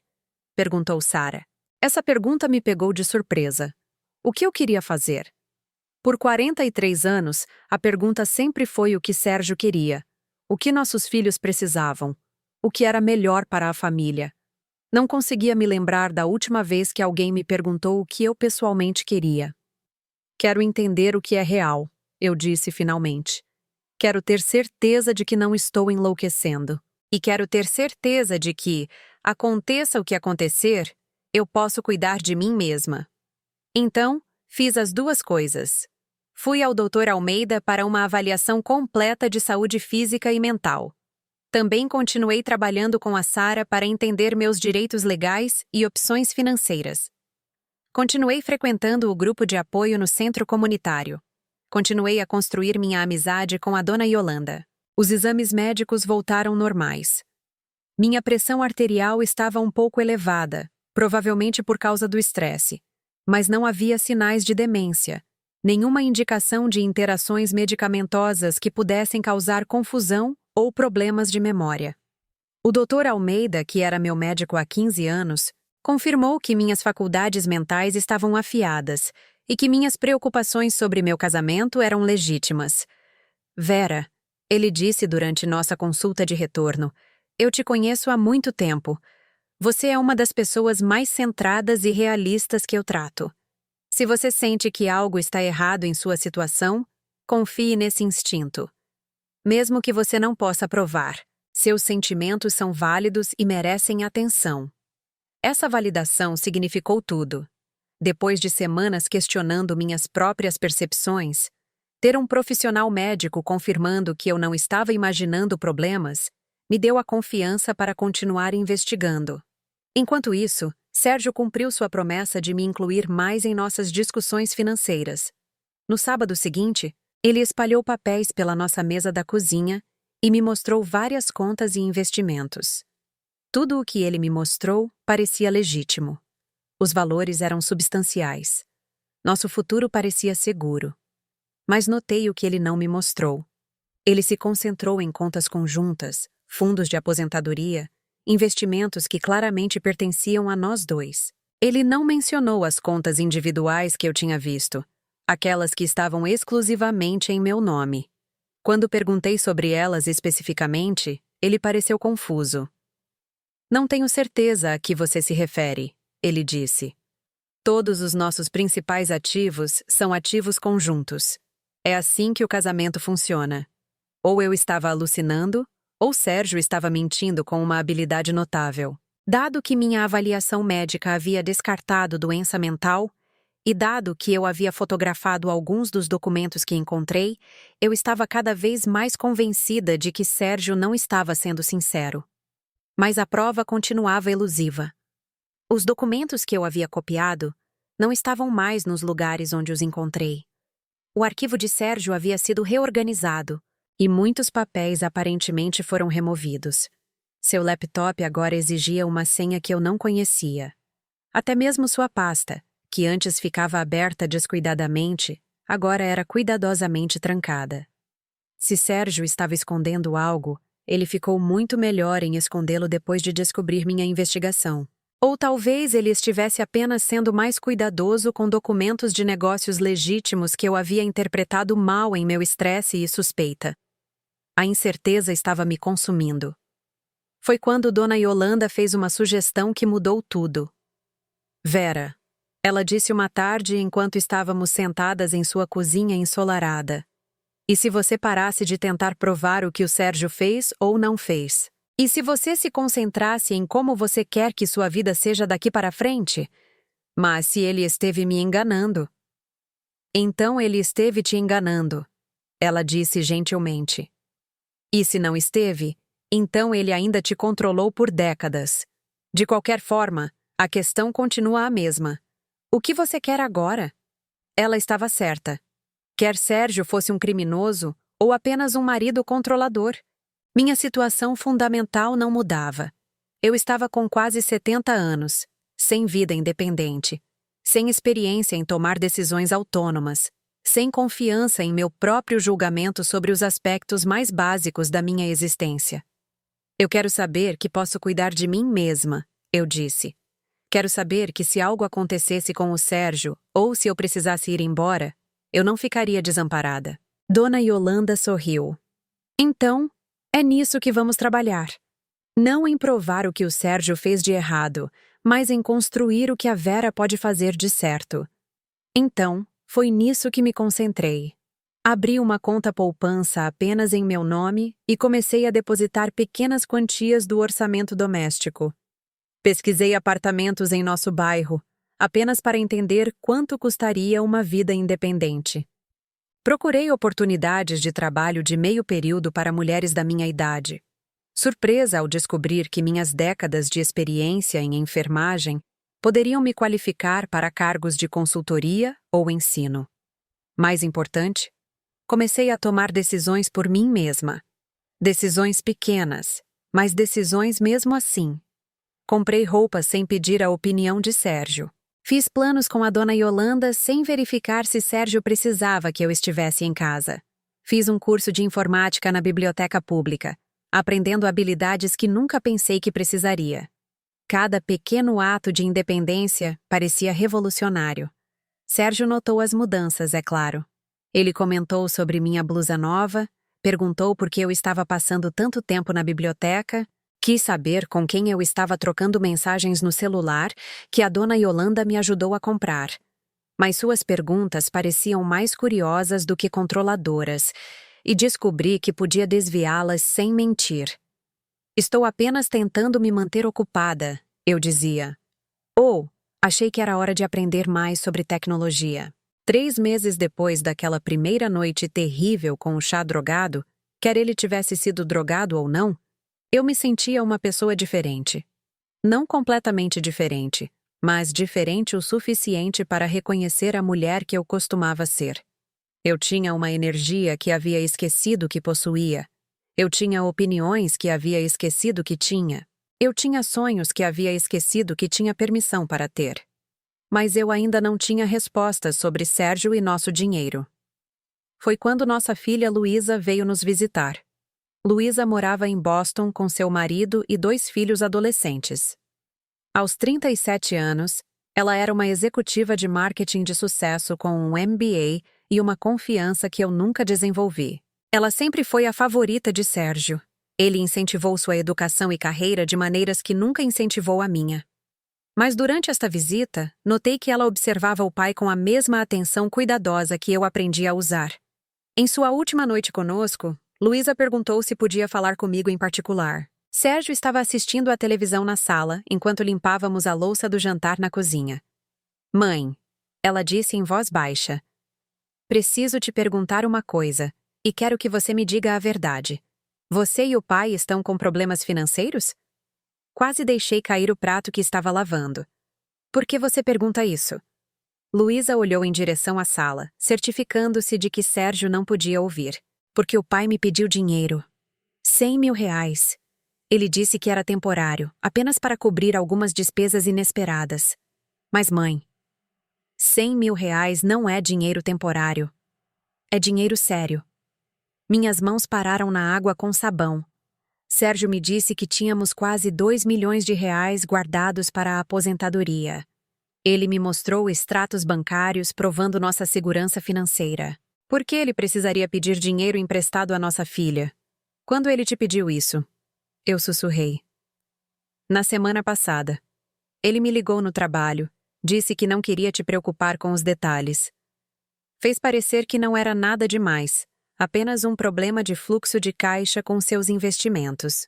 Perguntou Sara. Essa pergunta me pegou de surpresa. O que eu queria fazer? Por 43 anos, a pergunta sempre foi o que Sérgio queria, o que nossos filhos precisavam, o que era melhor para a família. Não conseguia me lembrar da última vez que alguém me perguntou o que eu pessoalmente queria. Quero entender o que é real, eu disse finalmente. Quero ter certeza de que não estou enlouquecendo. E quero ter certeza de que, aconteça o que acontecer, eu posso cuidar de mim mesma. Então, fiz as 2 coisas. Fui ao Dr. Almeida para uma avaliação completa de saúde física e mental. Também continuei trabalhando com a Sara para entender meus direitos legais e opções financeiras. Continuei frequentando o grupo de apoio no centro comunitário. Continuei a construir minha amizade com a dona Yolanda. Os exames médicos voltaram normais. Minha pressão arterial estava um pouco elevada, provavelmente por causa do estresse, mas não havia sinais de demência, nenhuma indicação de interações medicamentosas que pudessem causar confusão ou problemas de memória. O Dr. Almeida, que era meu médico há 15 anos, confirmou que minhas faculdades mentais estavam afiadas e que minhas preocupações sobre meu casamento eram legítimas. Vera, ele disse durante nossa consulta de retorno, eu te conheço há muito tempo. Você é uma das pessoas mais centradas e realistas que eu trato. Se você sente que algo está errado em sua situação, confie nesse instinto. Mesmo que você não possa provar, seus sentimentos são válidos e merecem atenção. Essa validação significou tudo. Depois de semanas questionando minhas próprias percepções, ter um profissional médico confirmando que eu não estava imaginando problemas me deu a confiança para continuar investigando. Enquanto isso, Sérgio cumpriu sua promessa de me incluir mais em nossas discussões financeiras. No sábado seguinte, ele espalhou papéis pela nossa mesa da cozinha e me mostrou várias contas e investimentos. Tudo o que ele me mostrou parecia legítimo. Os valores eram substanciais. Nosso futuro parecia seguro. Mas notei o que ele não me mostrou. Ele se concentrou em contas conjuntas, fundos de aposentadoria, investimentos que claramente pertenciam a nós 2. Ele não mencionou as contas individuais que eu tinha visto, aquelas que estavam exclusivamente em meu nome. Quando perguntei sobre elas especificamente, ele pareceu confuso. Não tenho certeza a que você se refere, ele disse. Todos os nossos principais ativos são ativos conjuntos. É assim que o casamento funciona. Ou eu estava alucinando, ou Sérgio estava mentindo com uma habilidade notável. Dado que minha avaliação médica havia descartado doença mental, e dado que eu havia fotografado alguns dos documentos que encontrei, eu estava cada vez mais convencida de que Sérgio não estava sendo sincero. Mas a prova continuava elusiva. Os documentos que eu havia copiado não estavam mais nos lugares onde os encontrei. O arquivo de Sérgio havia sido reorganizado, e muitos papéis aparentemente foram removidos. Seu laptop agora exigia uma senha que eu não conhecia. Até mesmo sua pasta, que antes ficava aberta descuidadamente, agora era cuidadosamente trancada. Se Sérgio estava escondendo algo, ele ficou muito melhor em escondê-lo depois de descobrir minha investigação. Ou talvez ele estivesse apenas sendo mais cuidadoso com documentos de negócios legítimos que eu havia interpretado mal em meu estresse e suspeita. A incerteza estava me consumindo. Foi quando Dona Yolanda fez uma sugestão que mudou tudo. Vera, ela disse uma tarde enquanto estávamos sentadas em sua cozinha ensolarada. E se você parasse de tentar provar o que o Sérgio fez ou não fez? E se você se concentrasse em como você quer que sua vida seja daqui para frente? Mas se ele esteve me enganando. Então ele esteve te enganando, ela disse gentilmente. E se não esteve, então ele ainda te controlou por décadas. De qualquer forma, a questão continua a mesma. O que você quer agora? Ela estava certa. Quer Sérgio fosse um criminoso ou apenas um marido controlador. Minha situação fundamental não mudava. Eu estava com quase 70 anos, sem vida independente, sem experiência em tomar decisões autônomas, sem confiança em meu próprio julgamento sobre os aspectos mais básicos da minha existência. Eu quero saber que posso cuidar de mim mesma, eu disse. Quero saber que se algo acontecesse com o Sérgio, ou se eu precisasse ir embora, eu não ficaria desamparada. Dona Yolanda sorriu. Então, é nisso que vamos trabalhar. Não em provar o que o Sérgio fez de errado, mas em construir o que a Vera pode fazer de certo. Então, foi nisso que me concentrei. Abri uma conta poupança apenas em meu nome e comecei a depositar pequenas quantias do orçamento doméstico. Pesquisei apartamentos em nosso bairro, apenas para entender quanto custaria uma vida independente. Procurei oportunidades de trabalho de meio período para mulheres da minha idade. Surpresa ao descobrir que minhas décadas de experiência em enfermagem poderiam me qualificar para cargos de consultoria ou ensino. Mais importante, comecei a tomar decisões por mim mesma. Decisões pequenas, mas decisões mesmo assim. Comprei roupas sem pedir a opinião de Sérgio. Fiz planos com a Dona Yolanda sem verificar se Sérgio precisava que eu estivesse em casa. Fiz um curso de informática na biblioteca pública, aprendendo habilidades que nunca pensei que precisaria. Cada pequeno ato de independência parecia revolucionário. Sérgio notou as mudanças, é claro. Ele comentou sobre minha blusa nova, perguntou por que eu estava passando tanto tempo na biblioteca, quis saber com quem eu estava trocando mensagens no celular que a Dona Yolanda me ajudou a comprar. Mas suas perguntas pareciam mais curiosas do que controladoras, e descobri que podia desviá-las sem mentir. Estou apenas tentando me manter ocupada, eu dizia. Ou, achei que era hora de aprender mais sobre tecnologia. 3 meses depois daquela primeira noite terrível com o chá drogado, quer ele tivesse sido drogado ou não, eu me sentia uma pessoa diferente. Não completamente diferente, mas diferente o suficiente para reconhecer a mulher que eu costumava ser. Eu tinha uma energia que havia esquecido que possuía. Eu tinha opiniões que havia esquecido que tinha. Eu tinha sonhos que havia esquecido que tinha permissão para ter. Mas eu ainda não tinha respostas sobre Sérgio e nosso dinheiro. Foi quando nossa filha Luísa veio nos visitar. Luísa morava em Boston com seu marido e 2 filhos adolescentes. Aos 37 anos, Ela era uma executiva de marketing de sucesso com um MBA e uma confiança que eu nunca desenvolvi. Ela sempre foi a favorita de Sérgio. Ele incentivou sua educação e carreira de maneiras que nunca incentivou a minha. Mas durante esta visita, notei que ela observava o pai com a mesma atenção cuidadosa que eu aprendi a usar. Em sua última noite conosco, Luísa perguntou se podia falar comigo em particular. Sérgio estava assistindo à televisão na sala, enquanto limpávamos a louça do jantar na cozinha. Mãe, ela disse em voz baixa. Preciso te perguntar uma coisa, e quero que você me diga a verdade. Você e o pai estão com problemas financeiros? Quase deixei cair o prato que estava lavando. Por que você pergunta isso? Luísa olhou em direção à sala, certificando-se de que Sérgio não podia ouvir. Porque o pai me pediu dinheiro. 100 mil reais. Ele disse que era temporário, apenas para cobrir algumas despesas inesperadas. Mas mãe, 100 mil reais não é dinheiro temporário. É dinheiro sério. Minhas mãos pararam na água com sabão. Sérgio me disse que tínhamos quase 2 milhões de reais guardados para a aposentadoria. Ele me mostrou extratos bancários provando nossa segurança financeira. Por que ele precisaria pedir dinheiro emprestado à nossa filha? Quando ele te pediu isso? Eu sussurrei. Na semana passada. Ele me ligou no trabalho, disse que não queria te preocupar com os detalhes. Fez parecer que não era nada demais, apenas um problema de fluxo de caixa com seus investimentos.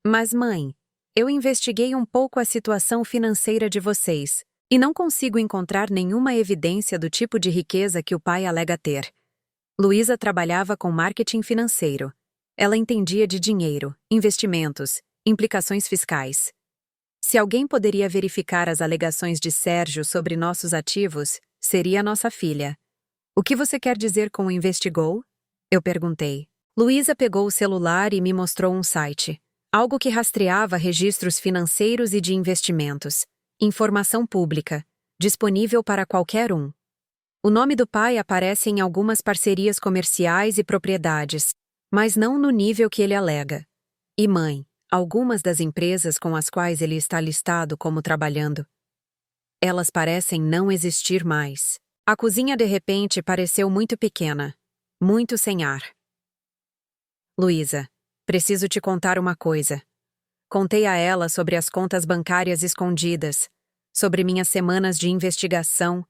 Mas mãe, eu investiguei um pouco a situação financeira de vocês, e não consigo encontrar nenhuma evidência do tipo de riqueza que o pai alega ter. Luísa trabalhava com marketing financeiro. Ela entendia de dinheiro, investimentos, implicações fiscais. Se alguém poderia verificar as alegações de Sérgio sobre nossos ativos, seria nossa filha. O que você quer dizer com investigou? Eu perguntei. Luísa pegou o celular e me mostrou um site. Algo que rastreava registros financeiros e de investimentos. Informação pública, disponível para qualquer um. O nome do pai aparece em algumas parcerias comerciais e propriedades, mas não no nível que ele alega. E mãe, algumas das empresas com as quais ele está listado como trabalhando. Elas parecem não existir mais. A cozinha de repente pareceu muito pequena, muito sem ar. Luísa, preciso te contar uma coisa. Contei a ela sobre as contas bancárias escondidas, sobre minhas semanas de investigação,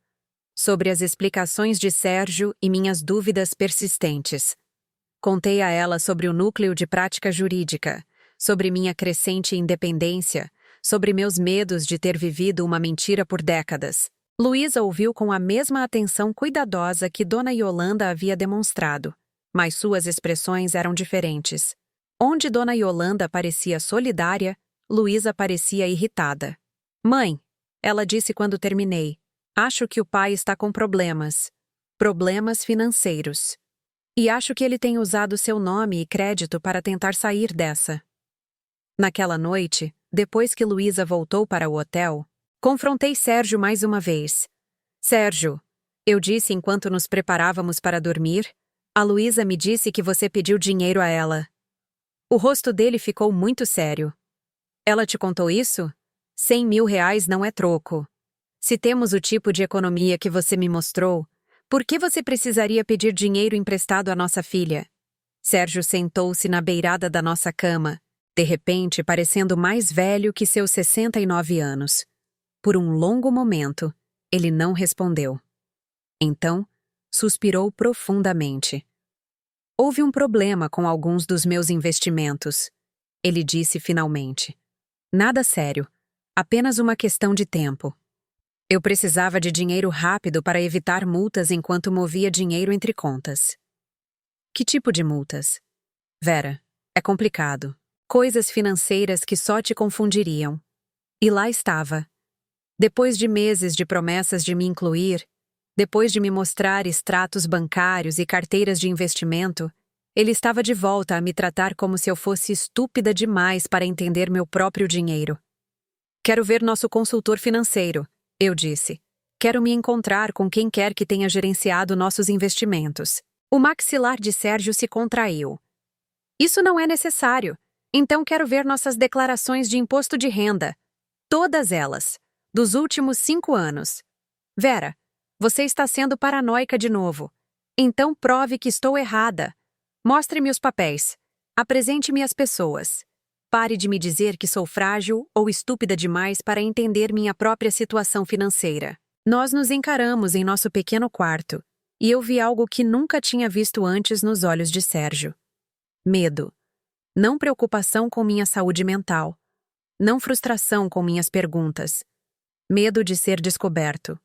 sobre as explicações de Sérgio e minhas dúvidas persistentes. Contei a ela sobre o núcleo de prática jurídica, sobre minha crescente independência, sobre meus medos de ter vivido uma mentira por décadas. Luísa ouviu com a mesma atenção cuidadosa que Dona Yolanda havia demonstrado, mas suas expressões eram diferentes. Onde Dona Yolanda parecia solidária, Luísa parecia irritada. Mãe, ela disse quando terminei, acho que o pai está com problemas. Problemas financeiros. E acho que ele tem usado seu nome e crédito para tentar sair dessa. Naquela noite, depois que Luísa voltou para o hotel, confrontei Sérgio mais uma vez. Sérgio, eu disse enquanto nos preparávamos para dormir, a Luísa me disse que você pediu dinheiro a ela. O rosto dele ficou muito sério. Ela te contou isso? 100 mil reais não é troco. Se temos o tipo de economia que você me mostrou, por que você precisaria pedir dinheiro emprestado à nossa filha? Sérgio sentou-se na beirada da nossa cama, de repente parecendo mais velho que seus 69 anos. Por um longo momento, ele não respondeu. Então, suspirou profundamente. Houve um problema com alguns dos meus investimentos, ele disse finalmente. Nada sério, apenas uma questão de tempo. Eu precisava de dinheiro rápido para evitar multas enquanto movia dinheiro entre contas. Que tipo de multas? Vera, é complicado. Coisas financeiras que só te confundiriam. E lá estava. Depois de meses de promessas de me incluir, depois de me mostrar extratos bancários e carteiras de investimento, ele estava de volta a me tratar como se eu fosse estúpida demais para entender meu próprio dinheiro. Quero ver nosso consultor financeiro, eu disse. Quero me encontrar com quem quer que tenha gerenciado nossos investimentos. O maxilar de Sérgio se contraiu. Isso não é necessário. Então quero ver nossas declarações de imposto de renda. Todas elas. dos últimos 5 anos. Vera, você está sendo paranoica de novo. Então prove que estou errada. Mostre-me os papéis. Apresente-me as pessoas. Pare de me dizer que sou frágil ou estúpida demais para entender minha própria situação financeira. Nós nos encaramos em nosso pequeno quarto, e eu vi algo que nunca tinha visto antes nos olhos de Sérgio. Medo. Não preocupação com minha saúde mental. Não frustração com minhas perguntas. Medo de ser descoberto.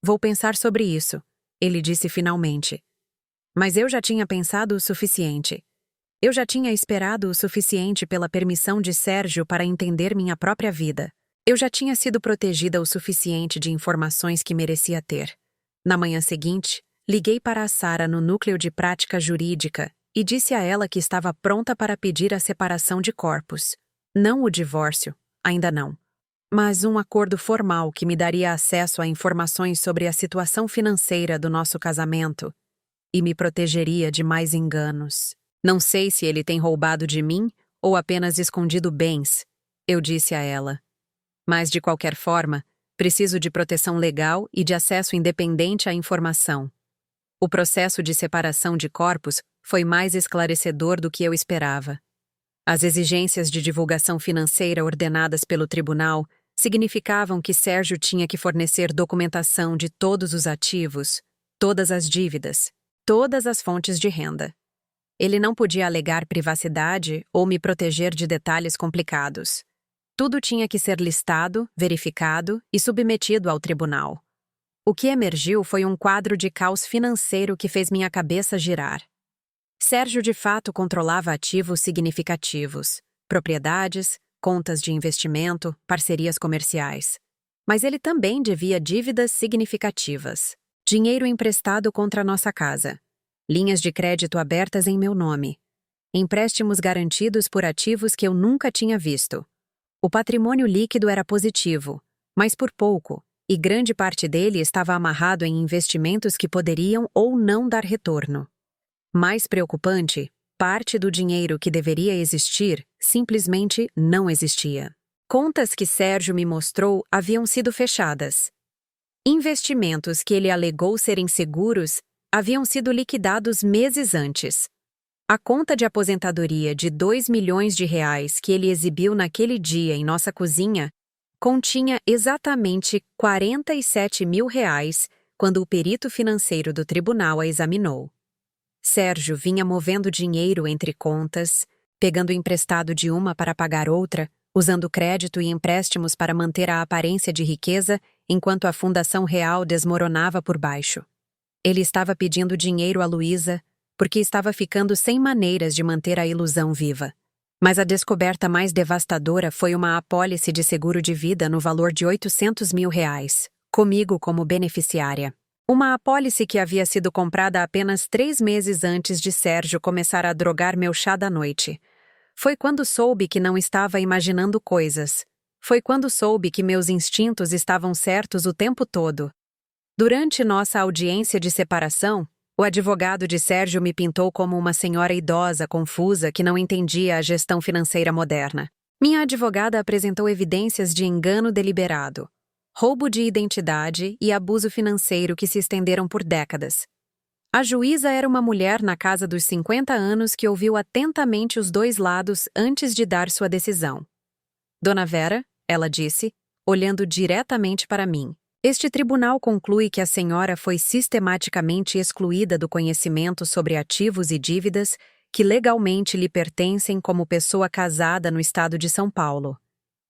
Vou pensar sobre isso, ele disse finalmente. Mas eu já tinha pensado o suficiente. Eu já tinha esperado o suficiente pela permissão de Sérgio para entender minha própria vida. Eu já tinha sido protegida o suficiente de informações que merecia ter. Na manhã seguinte, liguei para a Sara no núcleo de prática jurídica e disse a ela que estava pronta para pedir a separação de corpos. Não o divórcio, ainda não. Mas um acordo formal que me daria acesso a informações sobre a situação financeira do nosso casamento e me protegeria de mais enganos. Não sei se ele tem roubado de mim ou apenas escondido bens, eu disse a ela. Mas, de qualquer forma, preciso de proteção legal e de acesso independente à informação. O processo de separação de corpos foi mais esclarecedor do que eu esperava. As exigências de divulgação financeira ordenadas pelo tribunal significavam que Sérgio tinha que fornecer documentação de todos os ativos, todas as dívidas, todas as fontes de renda. Ele não podia alegar privacidade ou me proteger de detalhes complicados. Tudo tinha que ser listado, verificado e submetido ao tribunal. O que emergiu foi um quadro de caos financeiro que fez minha cabeça girar. Sérgio de fato controlava ativos significativos, propriedades, contas de investimento, parcerias comerciais. Mas ele também devia dívidas significativas. Dinheiro emprestado contra nossa casa. Linhas de crédito abertas em meu nome. Empréstimos garantidos por ativos que eu nunca tinha visto. O patrimônio líquido era positivo, mas por pouco, e grande parte dele estava amarrado em investimentos que poderiam ou não dar retorno. Mais preocupante, parte do dinheiro que deveria existir simplesmente não existia. Contas que Sérgio me mostrou haviam sido fechadas. Investimentos que ele alegou serem seguros haviam sido liquidados meses antes. A conta de aposentadoria de R$ 2 milhões que ele exibiu naquele dia em nossa cozinha continha exatamente R$ 47 mil quando o perito financeiro do tribunal a examinou. Sérgio vinha movendo dinheiro entre contas, pegando emprestado de uma para pagar outra, usando crédito e empréstimos para manter a aparência de riqueza enquanto a fundação real desmoronava por baixo. Ele estava pedindo dinheiro a Luísa porque estava ficando sem maneiras de manter a ilusão viva. Mas a descoberta mais devastadora foi uma apólice de seguro de vida no valor de R$ 800 mil, comigo como beneficiária. Uma apólice que havia sido comprada apenas 3 meses antes de Sérgio começar a drogar meu chá da noite. Foi quando soube que não estava imaginando coisas. Foi quando soube que meus instintos estavam certos o tempo todo. Durante nossa audiência de separação, o advogado de Sérgio me pintou como uma senhora idosa, confusa, que não entendia a gestão financeira moderna. Minha advogada apresentou evidências de engano deliberado, roubo de identidade e abuso financeiro que se estenderam por décadas. A juíza era uma mulher na casa dos 50 anos que ouviu atentamente os dois lados antes de dar sua decisão. Dona Vera, ela disse, olhando diretamente para mim, este tribunal conclui que a senhora foi sistematicamente excluída do conhecimento sobre ativos e dívidas que legalmente lhe pertencem como pessoa casada no estado de São Paulo.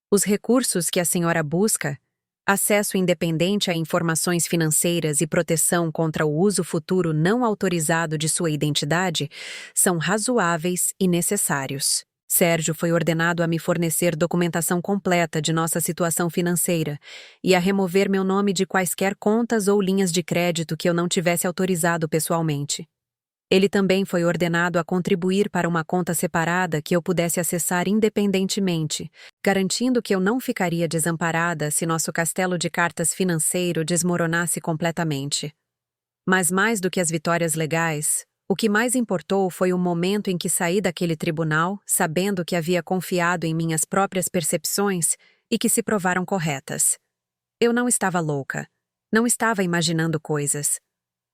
Os recursos que a senhora busca, acesso independente a informações financeiras e proteção contra o uso futuro não autorizado de sua identidade, são razoáveis e necessários. Sérgio foi ordenado a me fornecer documentação completa de nossa situação financeira e a remover meu nome de quaisquer contas ou linhas de crédito que eu não tivesse autorizado pessoalmente. Ele também foi ordenado a contribuir para uma conta separada que eu pudesse acessar independentemente, garantindo que eu não ficaria desamparada se nosso castelo de cartas financeiro desmoronasse completamente. Mas mais do que as vitórias legais, o que mais importou foi o momento em que saí daquele tribunal, sabendo que havia confiado em minhas próprias percepções e que se provaram corretas. Eu não estava louca. Não estava imaginando coisas.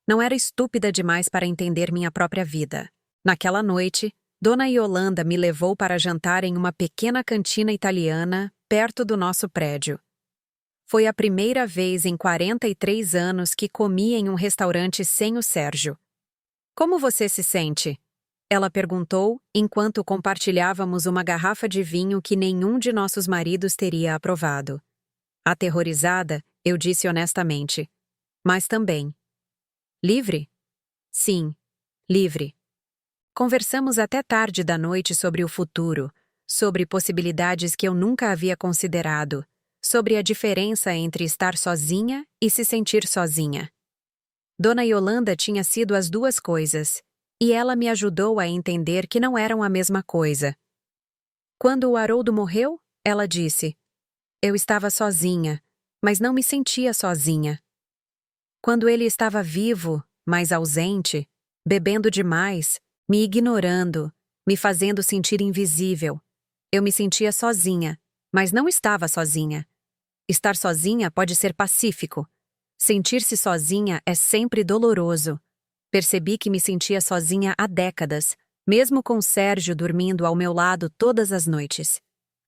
Não era estúpida demais para entender minha própria vida. Naquela noite, Dona Yolanda me levou para jantar em uma pequena cantina italiana perto do nosso prédio. Foi a primeira vez em 43 anos que comi em um restaurante sem o Sérgio. Como você se sente? Ela perguntou enquanto compartilhávamos uma garrafa de vinho que nenhum de nossos maridos teria aprovado. Aterrorizada, eu disse honestamente. Mas também. Livre? Sim, livre. Conversamos até tarde da noite sobre o futuro, sobre possibilidades que eu nunca havia considerado, sobre a diferença entre estar sozinha e se sentir sozinha. Dona Yolanda tinha sido as duas coisas, e ela me ajudou a entender que não eram a mesma coisa. Quando o Haroldo morreu, ela disse, eu estava sozinha, mas não me sentia sozinha. Quando ele estava vivo, mas ausente, bebendo demais, me ignorando, me fazendo sentir invisível, eu me sentia sozinha, mas não estava sozinha. Estar sozinha pode ser pacífico. Sentir-se sozinha é sempre doloroso. Percebi que me sentia sozinha há décadas, mesmo com Sérgio dormindo ao meu lado todas as noites.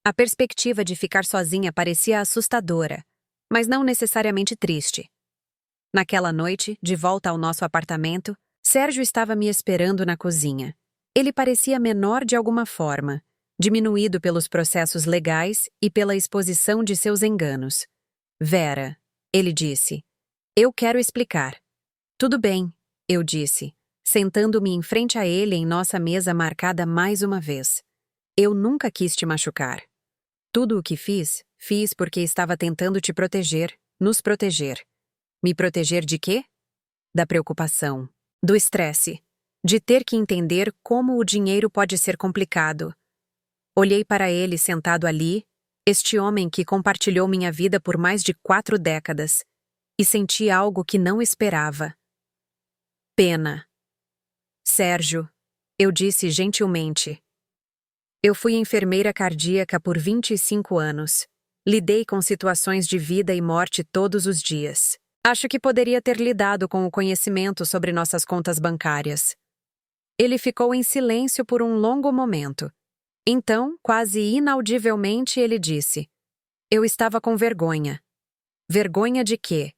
A perspectiva de ficar sozinha parecia assustadora, mas não necessariamente triste. Naquela noite, de volta ao nosso apartamento, Sérgio estava me esperando na cozinha. Ele parecia menor de alguma forma, diminuído pelos processos legais e pela exposição de seus enganos. Vera, ele disse, eu quero explicar. Tudo bem, eu disse, sentando-me em frente a ele em nossa mesa marcada mais uma vez. Eu nunca quis te machucar. Tudo o que fiz porque estava tentando te proteger, nos proteger. Me proteger de quê? Da preocupação, do estresse, de ter que entender como o dinheiro pode ser complicado. Olhei para ele sentado ali, este homem que compartilhou minha vida por mais de 4 décadas, e senti algo que não esperava. Pena. Sérgio, eu disse gentilmente. Eu fui enfermeira cardíaca por 25 anos. Lidei com situações de vida e morte todos os dias. Acho que poderia ter lidado com o conhecimento sobre nossas contas bancárias. Ele ficou em silêncio por um longo momento. Então, quase inaudivelmente, ele disse: eu estava com vergonha. Vergonha de quê?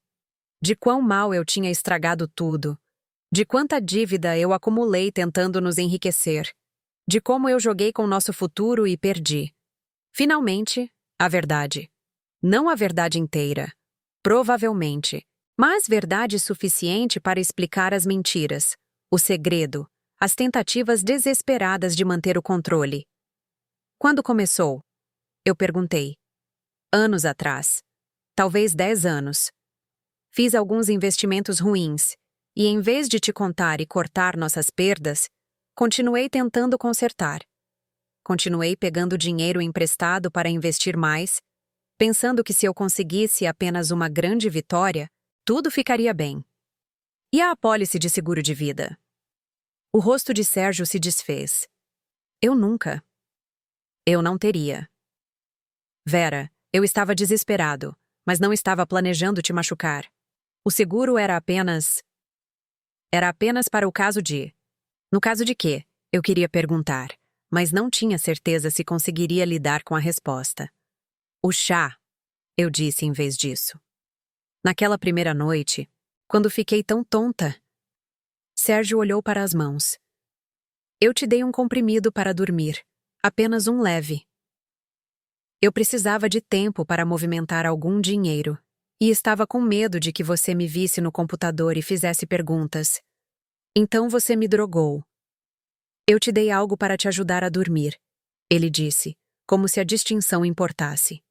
De quão mal eu tinha estragado tudo. De quanta dívida eu acumulei tentando nos enriquecer. De como eu joguei com nosso futuro e perdi. Finalmente, a verdade. Não a verdade inteira. Provavelmente. Mas verdade suficiente para explicar as mentiras, o segredo, as tentativas desesperadas de manter o controle. Quando começou? Eu perguntei. Anos atrás. Talvez 10 anos. Fiz alguns investimentos ruins, e em vez de te contar e cortar nossas perdas, continuei tentando consertar. Continuei pegando dinheiro emprestado para investir mais, pensando que se eu conseguisse apenas uma grande vitória, tudo ficaria bem. E a apólice de seguro de vida? O rosto de Sérgio se desfez. Eu nunca. Eu não teria. Vera, eu estava desesperado, mas não estava planejando te machucar. O seguro era apenas para o caso de... No caso de quê? Eu queria perguntar, mas não tinha certeza se conseguiria lidar com a resposta. O chá, eu disse em vez disso. Naquela primeira noite, quando fiquei tão tonta, Sérgio olhou para as mãos. Eu te dei um comprimido para dormir, apenas um leve. Eu precisava de tempo para movimentar algum dinheiro, e estava com medo de que você me visse no computador e fizesse perguntas. Então você me drogou. Eu te dei algo para te ajudar a dormir, ele disse, como se a distinção importasse.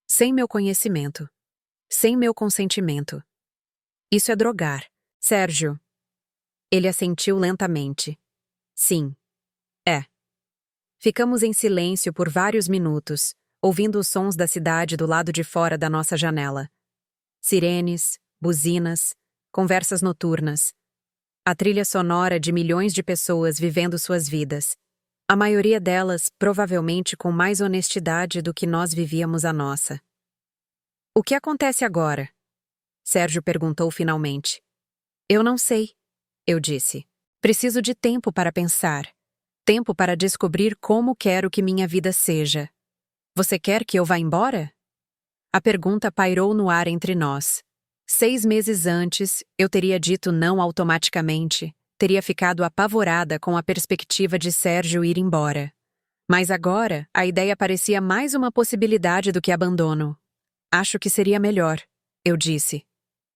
Sem meu conhecimento. Sem meu consentimento. Isso é drogar, Sérgio. Ele assentiu lentamente. Sim. É. Ficamos em silêncio por vários minutos, ouvindo os sons da cidade do lado de fora da nossa janela. Sirenes, buzinas, conversas noturnas. A trilha sonora de milhões de pessoas vivendo suas vidas. A maioria delas, provavelmente com mais honestidade do que nós vivíamos a nossa. O que acontece agora? Sérgio perguntou finalmente. Eu não sei, eu disse. Preciso de tempo para pensar. Tempo para descobrir como quero que minha vida seja. Você quer que eu vá embora? A pergunta pairou no ar entre nós. 6 meses antes, eu teria dito não automaticamente, teria ficado apavorada com a perspectiva de Sérgio ir embora. Mas agora, a ideia parecia mais uma possibilidade do que abandono. Acho que seria melhor, eu disse.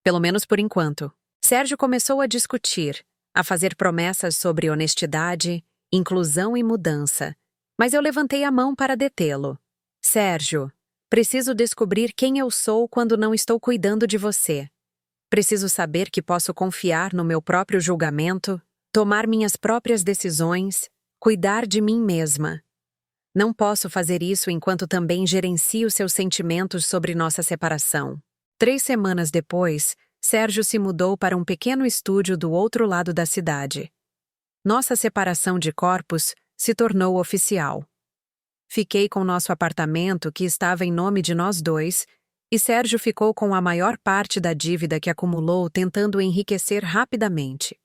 Pelo menos por enquanto. Sérgio começou a discutir, a fazer promessas sobre honestidade, inclusão e mudança. Mas eu levantei a mão para detê-lo. Sérgio, preciso descobrir quem eu sou quando não estou cuidando de você. Preciso saber que posso confiar no meu próprio julgamento, tomar minhas próprias decisões, cuidar de mim mesma. Não posso fazer isso enquanto também gerencio seus sentimentos sobre nossa separação. 3 semanas depois, Sérgio se mudou para um pequeno estúdio do outro lado da cidade. Nossa separação de corpos se tornou oficial. Fiquei com nosso apartamento, que estava em nome de nós dois, e Sérgio ficou com a maior parte da dívida que acumulou tentando enriquecer rapidamente.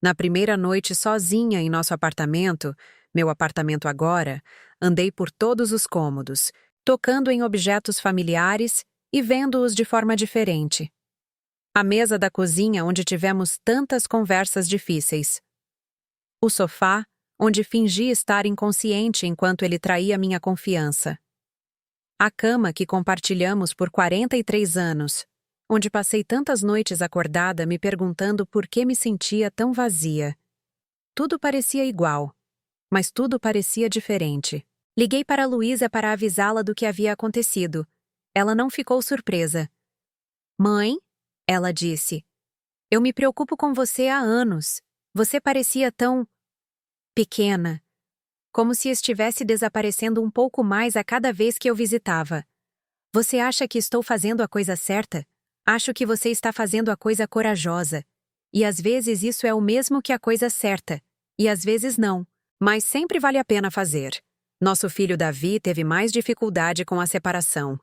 Na primeira noite sozinha em nosso apartamento, meu apartamento agora, andei por todos os cômodos, tocando em objetos familiares e vendo-os de forma diferente. A mesa da cozinha onde tivemos tantas conversas difíceis. O sofá, onde fingi estar inconsciente enquanto ele traía minha confiança. A cama que compartilhamos por 43 anos, onde passei tantas noites acordada me perguntando por que me sentia tão vazia. Tudo parecia igual, mas tudo parecia diferente. Liguei para Luísa para avisá-la do que havia acontecido. Ela não ficou surpresa. Mãe, ela disse, eu me preocupo com você há anos. Você parecia tão pequena, como se estivesse desaparecendo um pouco mais a cada vez que eu visitava. Você acha que estou fazendo a coisa certa? Acho que você está fazendo a coisa corajosa. E às vezes isso é o mesmo que a coisa certa, e às vezes não, mas sempre vale a pena fazer. Nosso filho Davi teve mais dificuldade com a separação.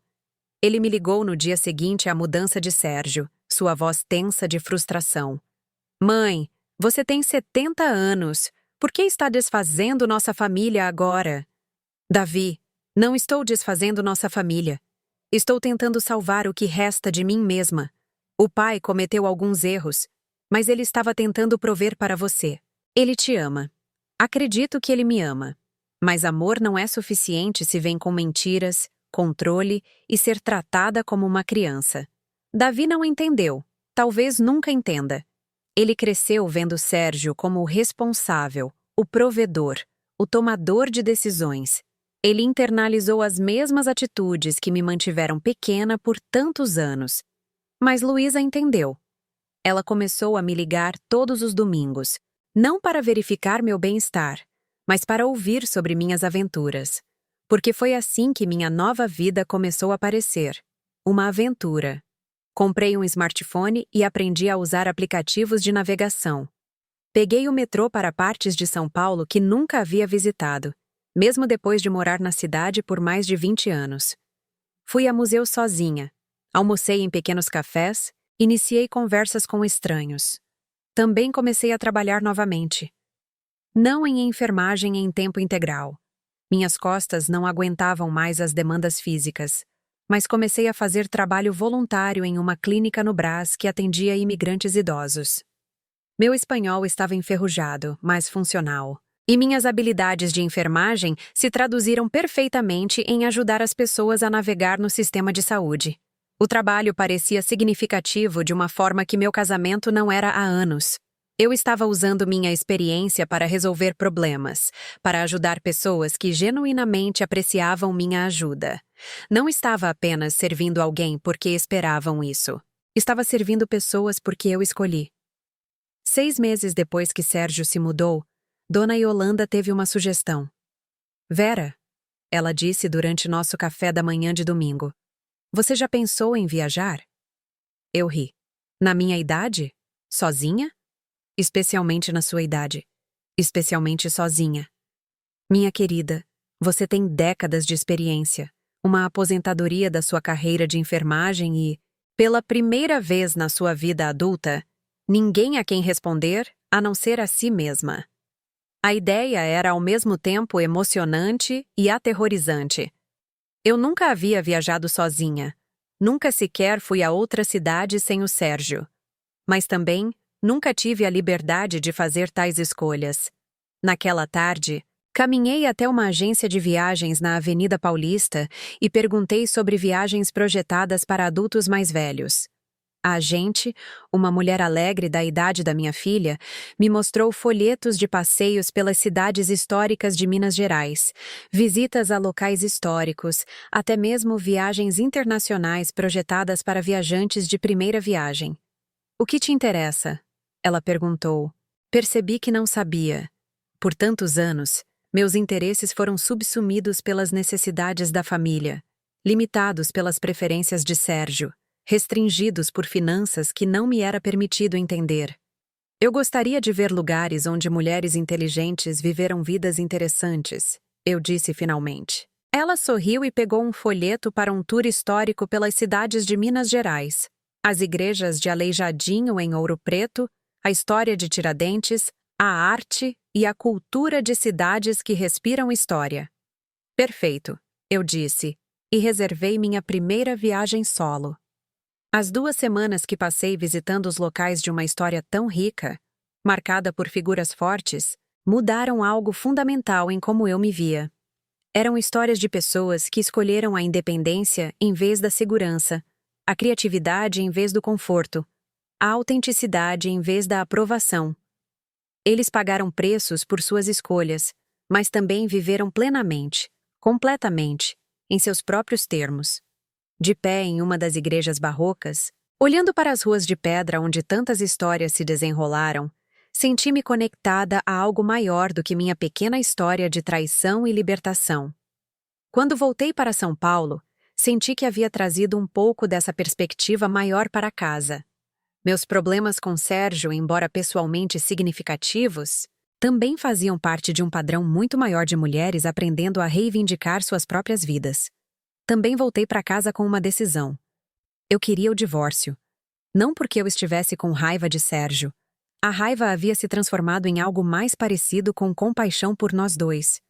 Ele me ligou no dia seguinte à mudança de Sérgio, sua voz tensa de frustração. Mãe, você tem 70 anos. Por que está desfazendo nossa família agora? Davi, não estou desfazendo nossa família. Estou tentando salvar o que resta de mim mesma. O pai cometeu alguns erros, mas ele estava tentando prover para você. Ele te ama. Acredito que ele me ama. Mas amor não é suficiente se vem com mentiras, controle e ser tratada como uma criança. Davi não entendeu. Talvez nunca entenda. Ele cresceu vendo Sérgio como o responsável, o provedor, o tomador de decisões. Ele internalizou as mesmas atitudes que me mantiveram pequena por tantos anos. Mas Luísa entendeu. Ela começou a me ligar todos os domingos, não para verificar meu bem-estar, mas para ouvir sobre minhas aventuras. Porque foi assim que minha nova vida começou a parecer. Uma aventura. Comprei um smartphone e aprendi a usar aplicativos de navegação. Peguei o metrô para partes de São Paulo que nunca havia visitado, mesmo depois de morar na cidade por mais de 20 anos. Fui a museus sozinha, almocei em pequenos cafés, iniciei conversas com estranhos. Também comecei a trabalhar novamente. Não em enfermagem em tempo integral. Minhas costas não aguentavam mais as demandas físicas, mas comecei a fazer trabalho voluntário em uma clínica no Brás que atendia imigrantes idosos. Meu espanhol estava enferrujado, mas funcional, e minhas habilidades de enfermagem se traduziram perfeitamente em ajudar as pessoas a navegar no sistema de saúde. O trabalho parecia significativo de uma forma que meu casamento não era há anos. Eu estava usando minha experiência para resolver problemas, para ajudar pessoas que genuinamente apreciavam minha ajuda. Não estava apenas servindo alguém porque esperavam isso. Estava servindo pessoas porque eu escolhi. 6 meses depois que Sérgio se mudou, Dona Yolanda teve uma sugestão. Vera, ela disse durante nosso café da manhã de domingo, você já pensou em viajar? Eu ri. Na minha idade? Sozinha? Especialmente na sua idade. Especialmente sozinha. Minha querida, você tem décadas de experiência. uma aposentadoria da sua carreira de enfermagem e, pela primeira vez na sua vida adulta, ninguém a quem responder a não ser a si mesma. A ideia era ao mesmo tempo emocionante e aterrorizante. Eu nunca havia viajado sozinha. Nunca sequer fui a outra cidade sem o Sérgio. Mas também nunca tive a liberdade de fazer tais escolhas. Naquela tarde, caminhei até uma agência de viagens na Avenida Paulista e perguntei sobre viagens projetadas para adultos mais velhos. A agente, uma mulher alegre da idade da minha filha, me mostrou folhetos de passeios pelas cidades históricas de Minas Gerais, visitas a locais históricos, até mesmo viagens internacionais projetadas para viajantes de primeira viagem. "O que te interessa?" ela perguntou. Percebi que não sabia. Por tantos anos, meus interesses foram subsumidos pelas necessidades da família, limitados pelas preferências de Sérgio, restringidos por finanças que não me era permitido entender. Eu gostaria de ver lugares onde mulheres inteligentes viveram vidas interessantes, eu disse finalmente. Ela sorriu e pegou um folheto para um tour histórico pelas cidades de Minas Gerais, as igrejas de Aleijadinho em Ouro Preto, a história de Tiradentes, a arte e a cultura de cidades que respiram história. Perfeito, eu disse, e reservei minha primeira viagem solo. As 2 semanas que passei visitando os locais de uma história tão rica, marcada por figuras fortes, mudaram algo fundamental em como eu me via. Eram histórias de pessoas que escolheram a independência em vez da segurança, a criatividade em vez do conforto, a autenticidade em vez da aprovação. Eles pagaram preços por suas escolhas, mas também viveram plenamente, completamente, em seus próprios termos. De pé em uma das igrejas barrocas, olhando para as ruas de pedra onde tantas histórias se desenrolaram, senti-me conectada a algo maior do que minha pequena história de traição e libertação. Quando voltei para São Paulo, senti que havia trazido um pouco dessa perspectiva maior para casa. Meus problemas com Sérgio, embora pessoalmente significativos, também faziam parte de um padrão muito maior de mulheres aprendendo a reivindicar suas próprias vidas. Também voltei para casa com uma decisão. Eu queria o divórcio. Não porque eu estivesse com raiva de Sérgio. A raiva havia se transformado em algo mais parecido com compaixão por nós dois.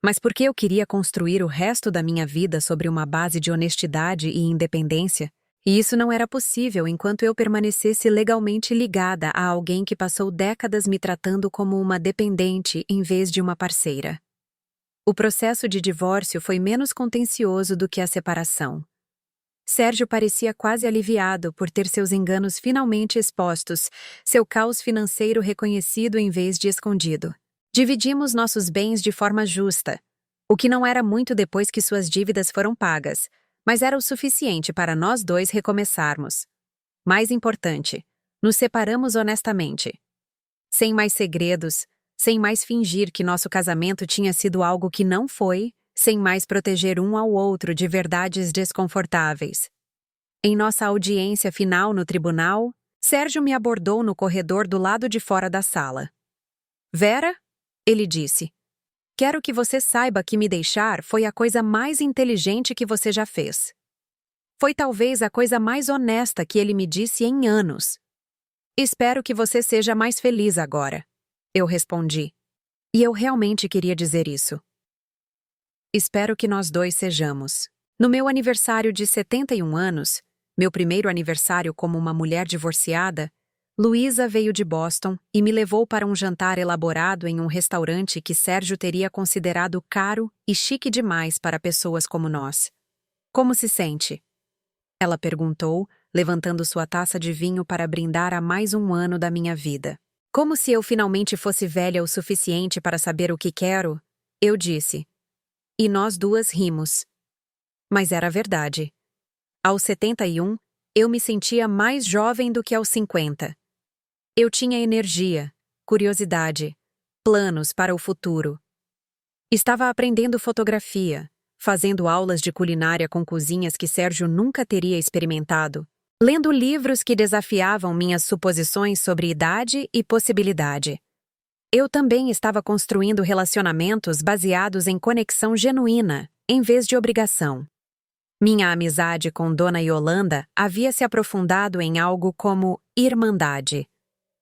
Mas porque eu queria construir o resto da minha vida sobre uma base de honestidade e independência, e isso não era possível enquanto eu permanecesse legalmente ligada a alguém que passou décadas me tratando como uma dependente em vez de uma parceira. O processo de divórcio foi menos contencioso do que a separação. Sérgio parecia quase aliviado por ter seus enganos finalmente expostos, seu caos financeiro reconhecido em vez de escondido. Dividimos nossos bens de forma justa, o que não era muito depois que suas dívidas foram pagas, mas era o suficiente para nós dois recomeçarmos. Mais importante, nos separamos honestamente. Sem mais segredos, sem mais fingir que nosso casamento tinha sido algo que não foi, sem mais proteger um ao outro de verdades desconfortáveis. Em nossa audiência final no tribunal, Sérgio me abordou no corredor do lado de fora da sala. "Vera", ele disse, "quero que você saiba que me deixar foi a coisa mais inteligente que você já fez. Foi talvez a coisa mais honesta que ele me disse em anos. Espero que você seja mais feliz agora." Eu respondi. E eu realmente queria dizer isso. Espero que nós dois sejamos. No meu aniversário de 71 anos, meu primeiro aniversário como uma mulher divorciada, Luísa veio de Boston e me levou para um jantar elaborado em um restaurante que Sérgio teria considerado caro e chique demais para pessoas como nós. "Como se sente?" ela perguntou, levantando sua taça de vinho para brindar a mais um ano da minha vida. Como se eu finalmente fosse velha o suficiente para saber o que quero, eu disse. E nós duas rimos. Mas era verdade. Aos 71, eu me sentia mais jovem do que aos 50. Eu tinha energia, curiosidade, planos para o futuro. Estava aprendendo fotografia, fazendo aulas de culinária com cozinhas que Sérgio nunca teria experimentado, lendo livros que desafiavam minhas suposições sobre idade e possibilidade. Eu também estava construindo relacionamentos baseados em conexão genuína, em vez de obrigação. Minha amizade com Dona Yolanda havia se aprofundado em algo como irmandade.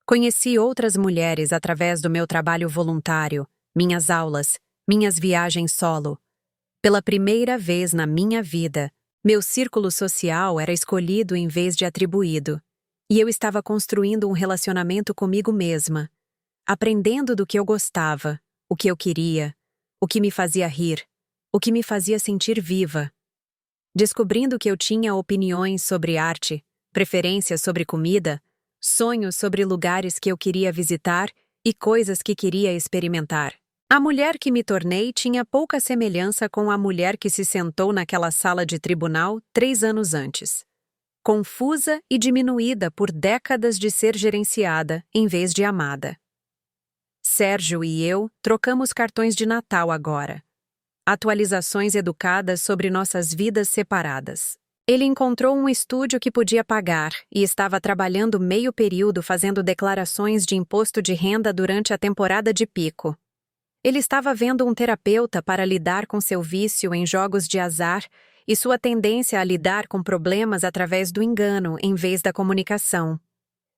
Conheci outras mulheres através do meu trabalho voluntário, minhas aulas, minhas viagens solo. Pela primeira vez na minha vida, meu círculo social era escolhido em vez de atribuído, e eu estava construindo um relacionamento comigo mesma, aprendendo do que eu gostava, o que eu queria, o que me fazia rir, o que me fazia sentir viva. Descobrindo que eu tinha opiniões sobre arte, preferências sobre comida, sonhos sobre lugares que eu queria visitar e coisas que queria experimentar. A mulher que me tornei tinha pouca semelhança com a mulher que se sentou naquela sala de tribunal 3 anos antes. Confusa e diminuída por décadas de ser gerenciada em vez de amada. Sérgio e eu trocamos cartões de Natal agora. Atualizações educadas sobre nossas vidas separadas. Ele encontrou um estúdio que podia pagar e estava trabalhando meio período fazendo declarações de imposto de renda durante a temporada de pico. Ele estava vendo um terapeuta para lidar com seu vício em jogos de azar e sua tendência a lidar com problemas através do engano em vez da comunicação.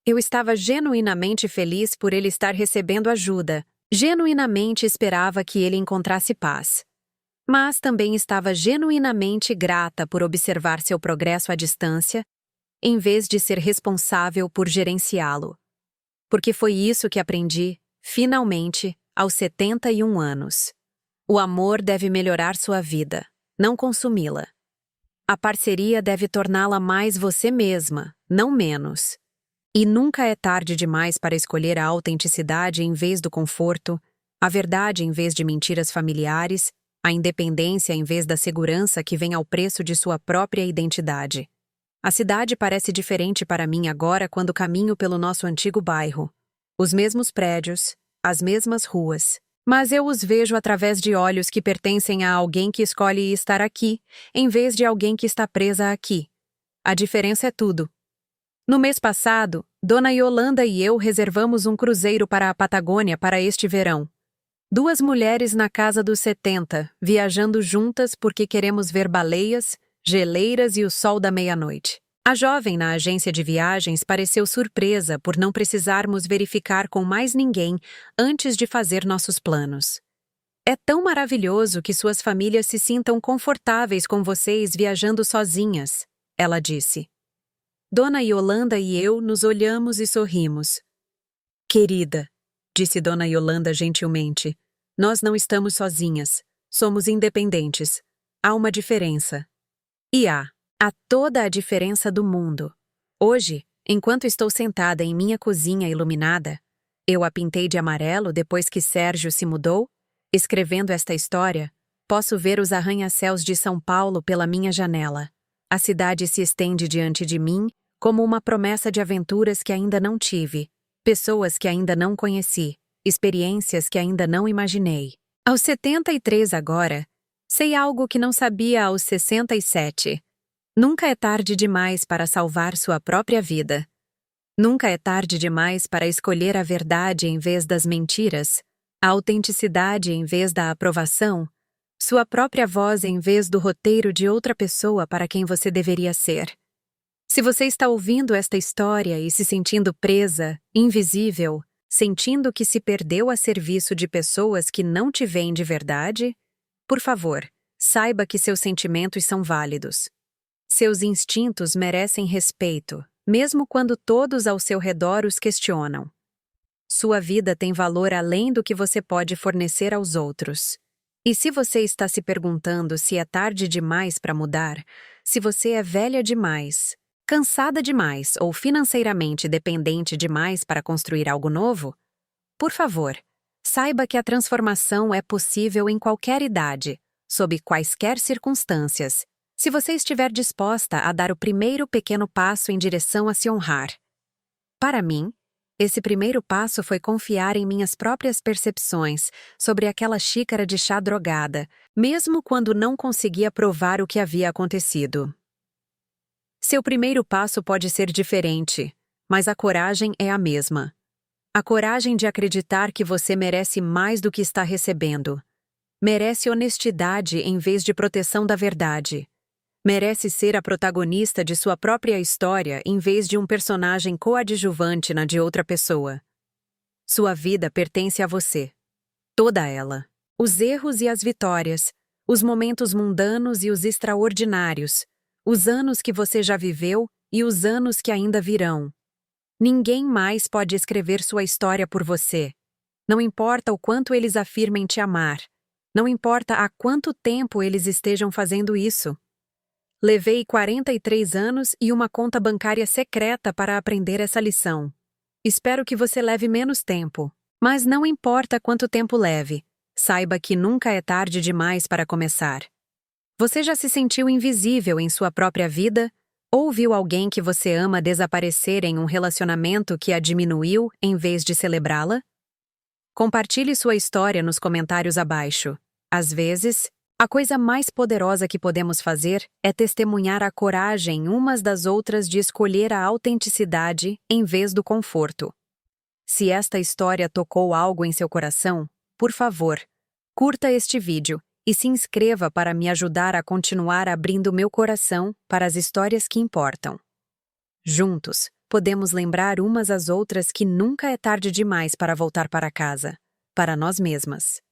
Eu estava genuinamente feliz por ele estar recebendo ajuda, genuinamente esperava que ele encontrasse paz. Mas também estava genuinamente grata por observar seu progresso à distância, em vez de ser responsável por gerenciá-lo. Porque foi isso que aprendi, finalmente, aos 71 anos. O amor deve melhorar sua vida, não consumi-la. A parceria deve torná-la mais você mesma, não menos. E nunca é tarde demais para escolher a autenticidade em vez do conforto, a verdade em vez de mentiras familiares, a independência em vez da segurança que vem ao preço de sua própria identidade. A cidade parece diferente para mim agora quando caminho pelo nosso antigo bairro. Os mesmos prédios, as mesmas ruas, mas eu os vejo através de olhos que pertencem a alguém que escolhe estar aqui, em vez de alguém que está presa aqui. A diferença é tudo. No mês passado, Dona Yolanda e eu reservamos um cruzeiro para a Patagônia para este verão. 2 mulheres na casa dos 70, viajando juntas porque queremos ver baleias, geleiras e o sol da meia-noite. A jovem na agência de viagens pareceu surpresa por não precisarmos verificar com mais ninguém antes de fazer nossos planos. É tão maravilhoso que suas famílias se sintam confortáveis com vocês viajando sozinhas, ela disse. Dona Yolanda e eu nos olhamos e sorrimos. Querida, disse Dona Yolanda gentilmente, nós não estamos sozinhas, somos independentes. Há uma diferença. E há toda a diferença do mundo. Hoje, enquanto estou sentada em minha cozinha iluminada, eu a pintei de amarelo depois que Sérgio se mudou, escrevendo esta história, posso ver os arranha-céus de São Paulo pela minha janela. A cidade se estende diante de mim como uma promessa de aventuras que ainda não tive, pessoas que ainda não conheci, experiências que ainda não imaginei. Aos 73 agora, sei algo que não sabia aos 67. Nunca é tarde demais para salvar sua própria vida. Nunca é tarde demais para escolher a verdade em vez das mentiras, a autenticidade em vez da aprovação, sua própria voz em vez do roteiro de outra pessoa para quem você deveria ser. Se você está ouvindo esta história e se sentindo presa, invisível, sentindo que se perdeu a serviço de pessoas que não te veem de verdade, por favor, saiba que seus sentimentos são válidos. Seus instintos merecem respeito, mesmo quando todos ao seu redor os questionam. Sua vida tem valor além do que você pode fornecer aos outros. E se você está se perguntando se é tarde demais para mudar, se você é velha demais, cansada demais ou financeiramente dependente demais para construir algo novo, por favor, saiba que a transformação é possível em qualquer idade, sob quaisquer circunstâncias, se você estiver disposta a dar o primeiro pequeno passo em direção a se honrar. Para mim, esse primeiro passo foi confiar em minhas próprias percepções sobre aquela xícara de chá drogada, mesmo quando não conseguia provar o que havia acontecido. Seu primeiro passo pode ser diferente, mas a coragem é a mesma. A coragem de acreditar que você merece mais do que está recebendo. Merece honestidade em vez de proteção da verdade. Merece ser a protagonista de sua própria história em vez de um personagem coadjuvante na de outra pessoa. Sua vida pertence a você. Toda ela. Os erros e as vitórias, os momentos mundanos e os extraordinários, os anos que você já viveu e os anos que ainda virão. Ninguém mais pode escrever sua história por você. Não importa o quanto eles afirmem te amar. Não importa há quanto tempo eles estejam fazendo isso. Levei 43 anos e uma conta bancária secreta para aprender essa lição. Espero que você leve menos tempo. Mas não importa quanto tempo leve, saiba que nunca é tarde demais para começar. Você já se sentiu invisível em sua própria vida? Ou viu alguém que você ama desaparecer em um relacionamento que a diminuiu em vez de celebrá-la? Compartilhe sua história nos comentários abaixo. Às vezes, a coisa mais poderosa que podemos fazer é testemunhar a coragem umas das outras de escolher a autenticidade em vez do conforto. Se esta história tocou algo em seu coração, por favor, curta este vídeo e se inscreva para me ajudar a continuar abrindo meu coração para as histórias que importam. Juntos, podemos lembrar umas às outras que nunca é tarde demais para voltar para casa, para nós mesmas.